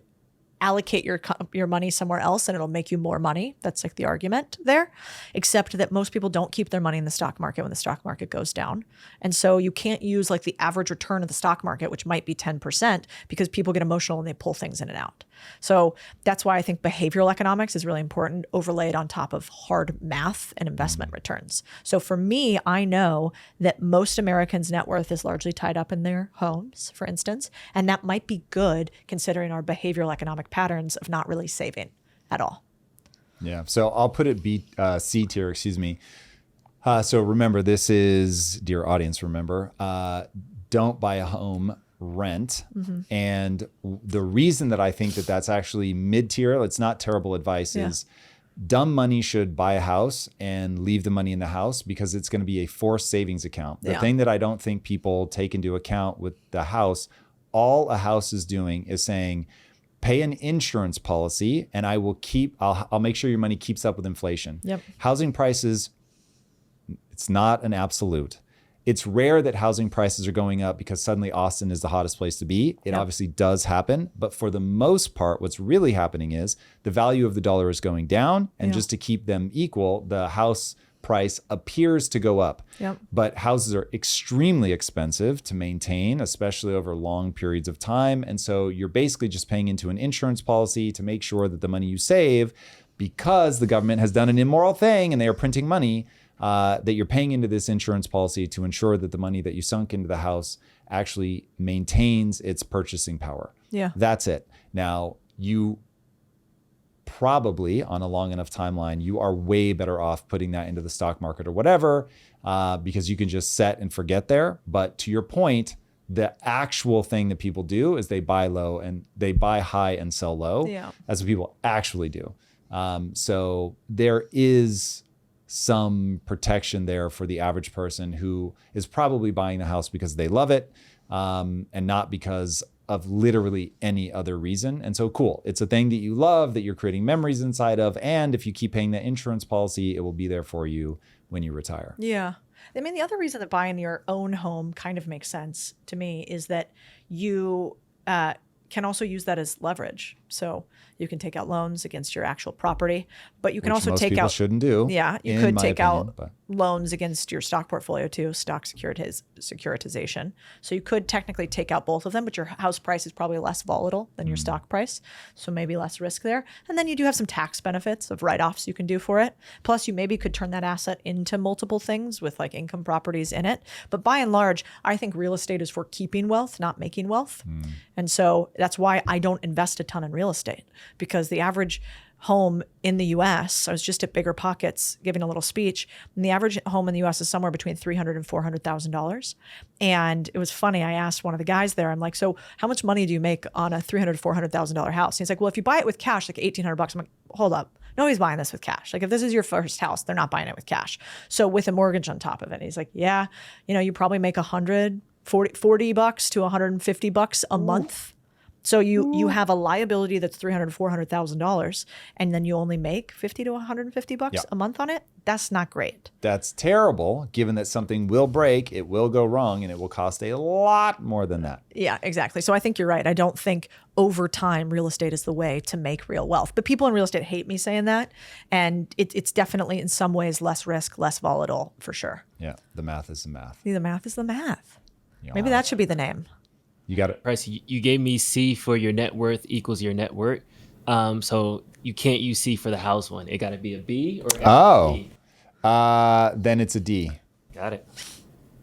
allocate your money somewhere else and it'll make you more money. That's like the argument there, except that most people don't keep their money in the stock market when the stock market goes down. And so you can't use like the average return of the stock market, which might be 10%, because people get emotional and they pull things in and out. So that's why I think behavioral economics is really important, overlaid on top of hard math and investment returns. So for me, I know that most Americans' net worth is largely tied up in their homes, for instance, and that might be good considering our behavioral economic patterns of not really saving at all. Yeah. So I'll put it C tier, excuse me. So remember, this is, dear audience, remember, don't buy a home, rent. And the reason that I think that that's actually mid-tier, it's not terrible advice, is dumb money should buy a house and leave the money in the house because it's going to be a forced savings account. The thing that I don't think people take into account with the house, all a house is doing is saying, pay an insurance policy and I'll make sure your money keeps up with inflation. Housing prices, it's not an absolute. It's rare that housing prices are going up because suddenly Austin is the hottest place to be. It obviously does happen, but for the most part, what's really happening is the value of the dollar is going down, and just to keep them equal, the house price appears to go up. But houses are extremely expensive to maintain, especially over long periods of time. And so you're basically just paying into an insurance policy to make sure that the money you save, because the government has done an immoral thing and they are printing money, that you're paying into this insurance policy to ensure that the money that you sunk into the house actually maintains its purchasing power. That's it. Now, you probably, on a long enough timeline, you are way better off putting that into the stock market or whatever, because you can just set and forget there. But to your point, the actual thing that people do is they buy low and they buy high and sell low. That's what people actually do. So there is some protection there for the average person who is probably buying the house because they love it, and not because of literally any other reason. And so cool. It's a thing that you love, that you're creating memories inside of. And if you keep paying the insurance policy, it will be there for you when you retire. I mean, the other reason that buying your own home kind of makes sense to me is that you can also use that as leverage. So you can take out loans against your actual property, but you can also take out, shouldn't do. You could take out loans against your stock portfolio too, stock securitization. So you could technically take out both of them, but your house price is probably less volatile than your stock price. So maybe less risk there. And then you do have some tax benefits of write-offs you can do for it. Plus you maybe could turn that asset into multiple things with like income properties in it. But by and large, I think real estate is for keeping wealth, not making wealth. And so that's why I don't invest a ton in real estate, because the average home in the US, I was just at Bigger Pockets giving a little speech, and the average home in the US is somewhere between $300,000 and $400,000. And it was funny, I asked one of the guys there, I'm like, so how much money do you make on a $300,000 to $400,000 house? And he's like, well, if you buy it with cash, like $1,800. I'm like, hold up. Nobody's buying this with cash. Like if this is your first house, they're not buying it with cash. So with a mortgage on top of it, he's like, yeah, you probably make $40 to $150 a month. So you have a liability that's $300,000 to $400,000, and then you only make $50 to $150 a month on it. That's not great. That's terrible, given that something will break, it will go wrong, and it will cost a lot more than that. Yeah, exactly. So I think you're right. I don't think over time real estate is the way to make real wealth. But people in real estate hate me saying that, and it's definitely in some ways less risk, less volatile for sure. Yeah, the math is the math. The math is the math. Maybe that should be the name. You got it. Bryce, you gave me C for your net worth equals your net worth. So you can't use C for the house one. It got to be a B or a D? Then it's a D. Got it.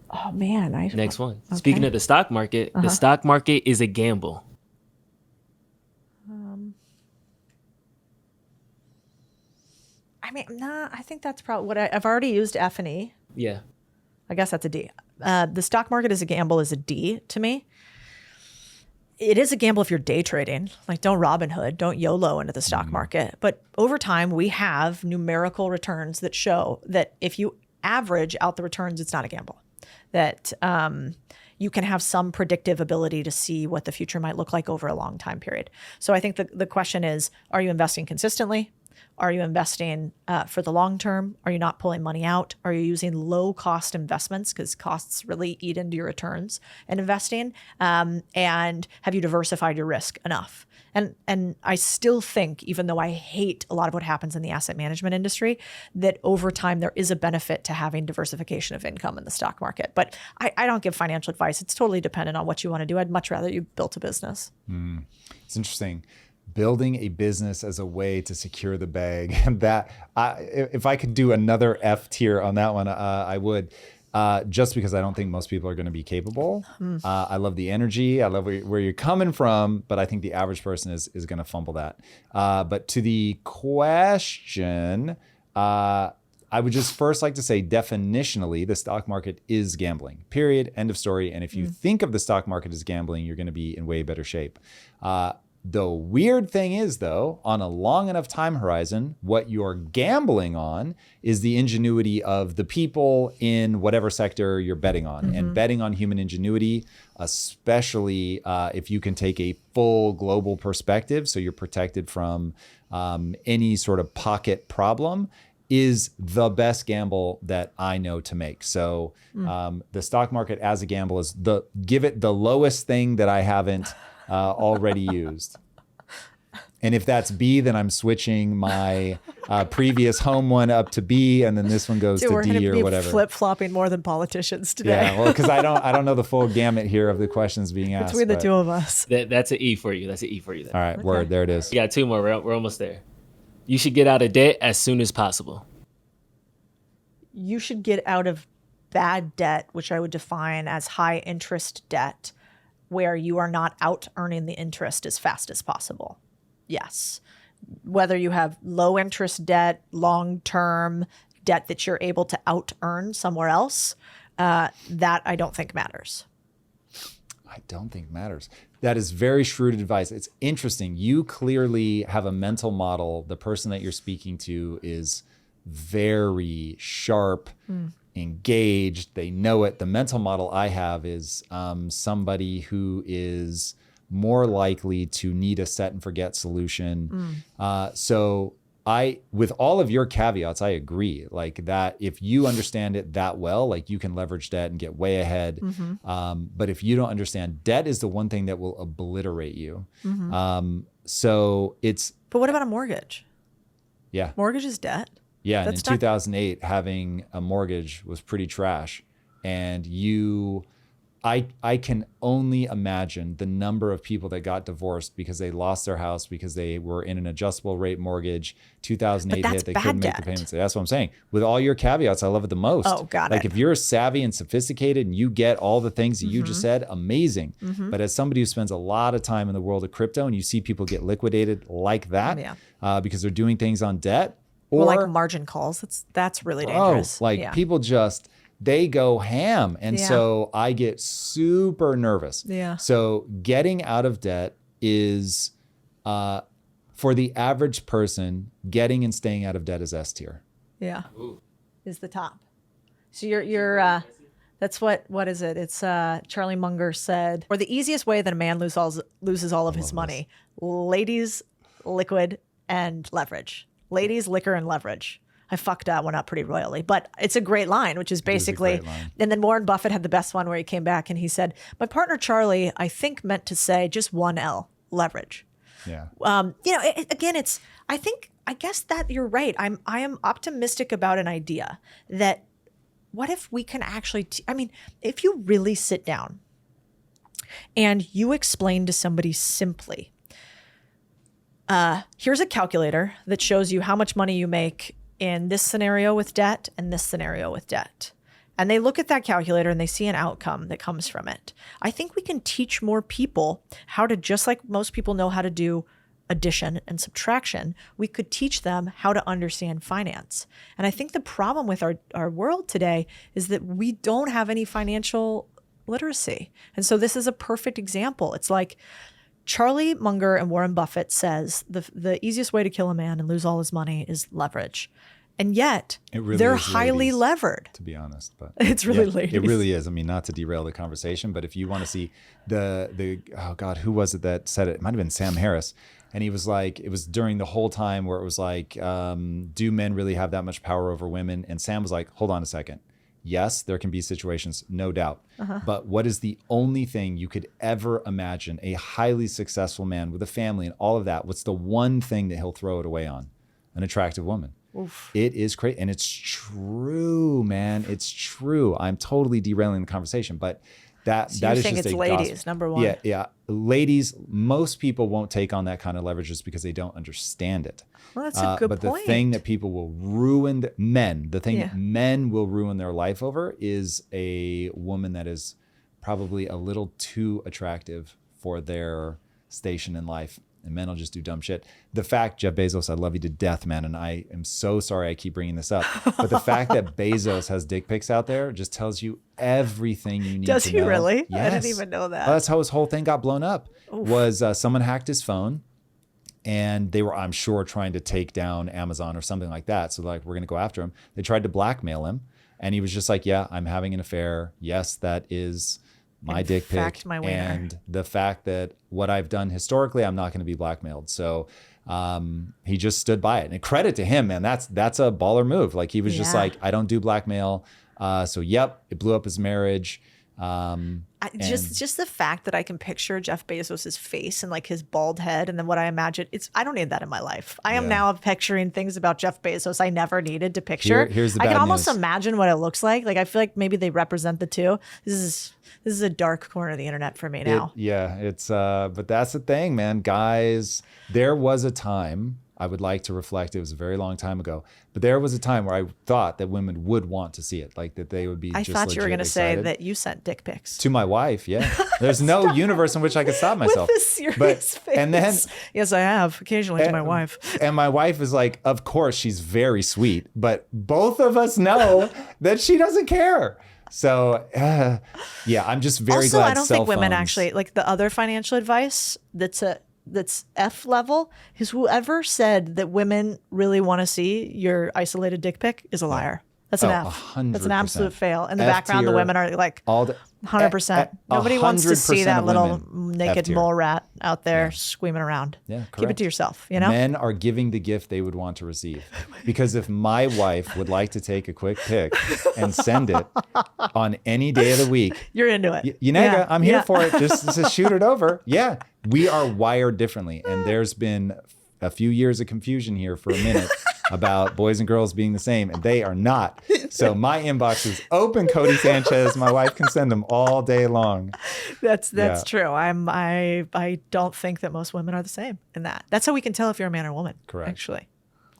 Oh, man. Next one. Okay. Speaking of the stock market, the stock market is a gamble. I think that's probably what I've already used F and E. Yeah. I guess that's a D. The stock market is a gamble is a D to me. It is a gamble if you're day trading. Like don't Robin Hood, don't YOLO into the stock market. But over time, we have numerical returns that show that if you average out the returns, it's not a gamble. That you can have some predictive ability to see what the future might look like over a long time period. So I think the question is, are you investing consistently? Are you investing for the long term? Are you not pulling money out? Are you using low cost investments, because costs really eat into your returns in investing? And have you diversified your risk enough? And I still think, even though I hate a lot of what happens in the asset management industry, that over time there is a benefit to having diversification of income in the stock market. But I don't give financial advice. It's totally dependent on what you want to do. I'd much rather you built a business. It's interesting. Building a business as a way to secure the bag. If I could do another F tier on that one, I would. Just because I don't think most people are going to be capable. I love the energy. I love where you're coming from, but I think the average person is going to fumble that. But to the question, I would just first like to say, definitionally, the stock market is gambling, period, end of story. And if you think of the stock market as gambling, you're going to be in way better shape. The weird thing is, though, on a long enough time horizon, what you're gambling on is the ingenuity of the people in whatever sector you're betting on. And betting on human ingenuity, especially if you can take a full global perspective, so you're protected from any sort of pocket problem, is the best gamble that I know to make. So the stock market as a gamble is give it the lowest thing that I haven't already used. And if that's B, then I'm switching my previous home one up to B, and then this one goes to D or whatever. Flip-flopping more than politicians today. Yeah, well, because I don't know the full gamut here of the questions being asked. Between the two of us. That's an E for you. That's an E for you. Then. All right, word, there it is. You got two more. We're almost there. You should get out of debt as soon as possible. You should get out of bad debt, which I would define as high interest debt, where you are not out earning the interest as fast as possible. Yes. Whether you have low interest debt, long-term debt that you're able to out earn somewhere else, that I don't think matters. I don't think matters. That is very shrewd advice. It's interesting. You clearly have a mental model. The person that you're speaking to is very sharp, engaged. They know it. The mental model I have is somebody who is more likely to need a set and forget solution. So with all of your caveats, I agree. Like that, if you understand it that well, like you can leverage debt and get way ahead. But if you don't understand, debt is the one thing that will obliterate you. So it's. But what about a mortgage? Yeah. Mortgage is debt. Yeah, and in 2008, having a mortgage was pretty trash. And I can only imagine the number of people that got divorced because they lost their house because they were in an adjustable rate mortgage. 2008 hit, they couldn't make the payments. That's what I'm saying. With all your caveats, I love it the most. Oh, got it. Like if you're savvy and sophisticated and you get all the things that you just said, amazing. But as somebody who spends a lot of time in the world of crypto and you see people get liquidated like that because they're doing things on debt, or like margin calls. That's really dangerous. People just, they go ham. And so I get super nervous. Yeah. So getting out of debt is, for the average person, getting and staying out of debt is S tier. Yeah. Ooh. Is the top. So you're that's what is it? It's Charlie Munger said, or the easiest way that a man loses all of his money, ladies, liquid, and leverage. Ladies, liquor, and leverage. I fucked that one up pretty royally, but it's a great line, which is basically, and then Warren Buffett had the best one where he came back and he said, my partner, Charlie, I think meant to say just one L, leverage. Yeah. I guess that you're right. I am optimistic about an idea that what if we can actually, if you really sit down and you explain to somebody simply, here's a calculator that shows you how much money you make in this scenario with debt and this scenario with debt. And they look at that calculator and they see an outcome that comes from it. I think we can teach more people how to, just like most people know how to do addition and subtraction, we could teach them how to understand finance. And I think the problem with our world today is that we don't have any financial literacy. And so this is a perfect example. It's like, Charlie Munger and Warren Buffett says the easiest way to kill a man and lose all his money is leverage. And yet they're highly levered. To be honest, but it's really ladies. It really is. I mean, not to derail the conversation, but if you want to see the oh God, who was it that said it? It might have been Sam Harris. And he was like, it was during the whole time where it was like, do men really have that much power over women? And Sam was like, hold on a second. Yes, there can be situations, no doubt. But what is the only thing you could ever imagine a highly successful man with a family and all of that? What's the one thing that he'll throw it away on? An attractive woman. Oof. It is crazy. And it's true, man. It's true. I'm totally derailing the conversation, but that is just it's ladies, gospel. number one. Yeah. Ladies, most people won't take on that kind of leverage just because they don't understand it. Well, that's a good point. But the point. thing that people will ruin, that men will ruin their life over is a woman that is probably a little too attractive for their station in life. And men will just do dumb shit. The fact, Jeff Bezos, I love you to death, man. And I am so sorry I keep bringing this up. But the fact that Bezos has dick pics out there just tells you everything you need to know. Does he really? Yes. I didn't even know that. Well, that's how his whole thing got blown up. Was someone hacked his phone and they were, I'm sure, trying to take down Amazon or something like that. So like, we're going to go after him. They tried to blackmail him. And he was just like, yeah, I'm having an affair. Yes, that is my dick pic, and the fact that what I've done historically, I'm not going to be blackmailed. So he just stood by it, and credit to him, man. That's a baller move. Like he was just like, I don't do blackmail. So yep, it blew up his marriage. Just the fact that I can picture Jeff Bezos's face and like his bald head, and then what I imagine, I don't need that in my life. I am now picturing things about Jeff Bezos I never needed to picture. Here's the I bad can almost news. imagine what it looks like. Like I feel like maybe they represent the two. This is a dark corner of the internet for me now. It's but that's the thing, man. Guys, there was a time, I would like to reflect, it was a very long time ago, but there was a time where I thought that women would want to see it, like that they would be I just thought you were going to say excited. that you sent dick pics. To my wife, yeah. There's no universe in which I could stop myself. With a serious face. And then, yes, I have occasionally to my wife. And my wife is like, of course, she's very sweet, but both of us know that she doesn't care. So, yeah, I'm just very also, glad. I don't think women actually, like the other financial advice that's F level is whoever said that women really want to see your isolated dick pic is a liar. That's an F. 100%. That's an absolute fail. In the F background, the tier, women are like 100%. Nobody wants to see 100% that of little women, naked F tier. mole rat out there screaming around. Yeah, Keep it correct. to yourself, you know? Men are giving the gift they would want to receive. Because if my wife would like to take a quick pic and send it on any day of the week, You're into it. Yunega, I'm here for it. Just shoot it over. Yeah, we are wired differently. And there's been a few years of confusion here for a minute about boys and girls being the same, and they are not. So my inbox is open, Codie Sanchez. My wife can send them all day long. That's true. I don't think that most women are the same in that. That's how we can tell if you're a man or a woman. Correct. Actually.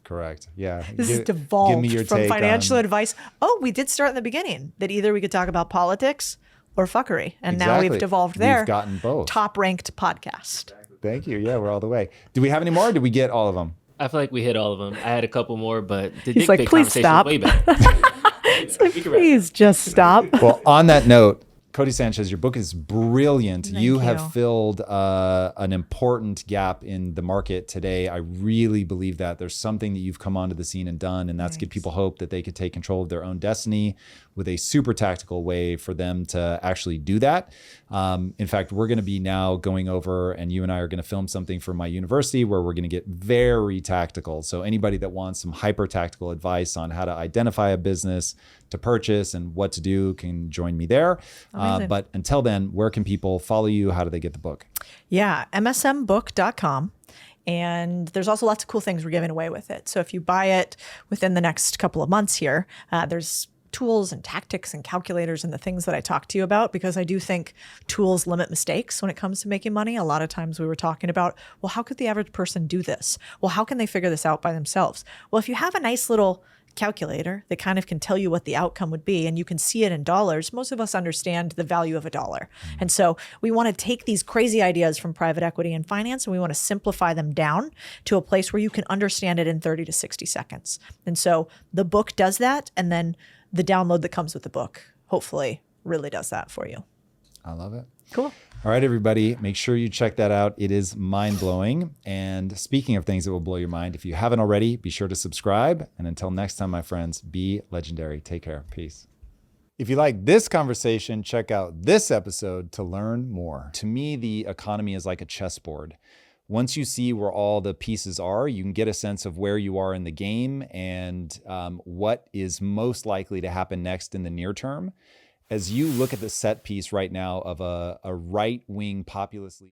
Correct. Yeah. This is devolved give me your from take financial on- advice. Oh, we did start in the beginning that either we could talk about politics or fuckery. And now Exactly. we've devolved there. We've gotten both. Top ranked podcast. Thank you. Yeah, we're all the way. Do we have any more? Or did we get all of them? I feel like we hit all of them. I had a couple more, but the He's dick like, pic "Please conversation stop." is way better. It's like, please just stop. Well, on that note, Codie Sanchez, your book is brilliant. Thank You you. have filled an important gap in the market today. I really believe that there's something that you've come onto the scene and done, and that's give people hope that they could take control of their own destiny with a super tactical way for them to actually do that. In fact, we're going to be now going over, and you and I are going to film something for my university where we're going to get very tactical. So anybody that wants some hyper tactical advice on how to identify a business to purchase and what to do can join me there. But until then, where can people follow you? How do they get the book? Yeah, msmbook.com. And there's also lots of cool things we're giving away with it. So if you buy it within the next couple of months here, there's tools and tactics and calculators and the things that I talked to you about, because I do think tools limit mistakes when it comes to making money. A lot of times we were talking about, well, how could the average person do this? Well, how can they figure this out by themselves? Well, if you have a nice little calculator that kind of can tell you what the outcome would be and you can see it in dollars, most of us understand the value of a dollar. And so we want to take these crazy ideas from private equity and finance and we want to simplify them down to a place where you can understand it in 30 to 60 seconds. And so the book does that, and then the download that comes with the book hopefully really does that for you. I love it. Cool. All right, everybody, make sure you check that out. It is mind-blowing. And speaking of things that will blow your mind, if you haven't already, be sure to subscribe. And until next time, my friends, be legendary. Take care. Peace. If you like this conversation, check out this episode to learn more. To me, the economy is like a chessboard. once you see where all the pieces are, you can get a sense of where you are in the game and what is most likely to happen next in the near term. As you look at the set piece right now of a right-wing populist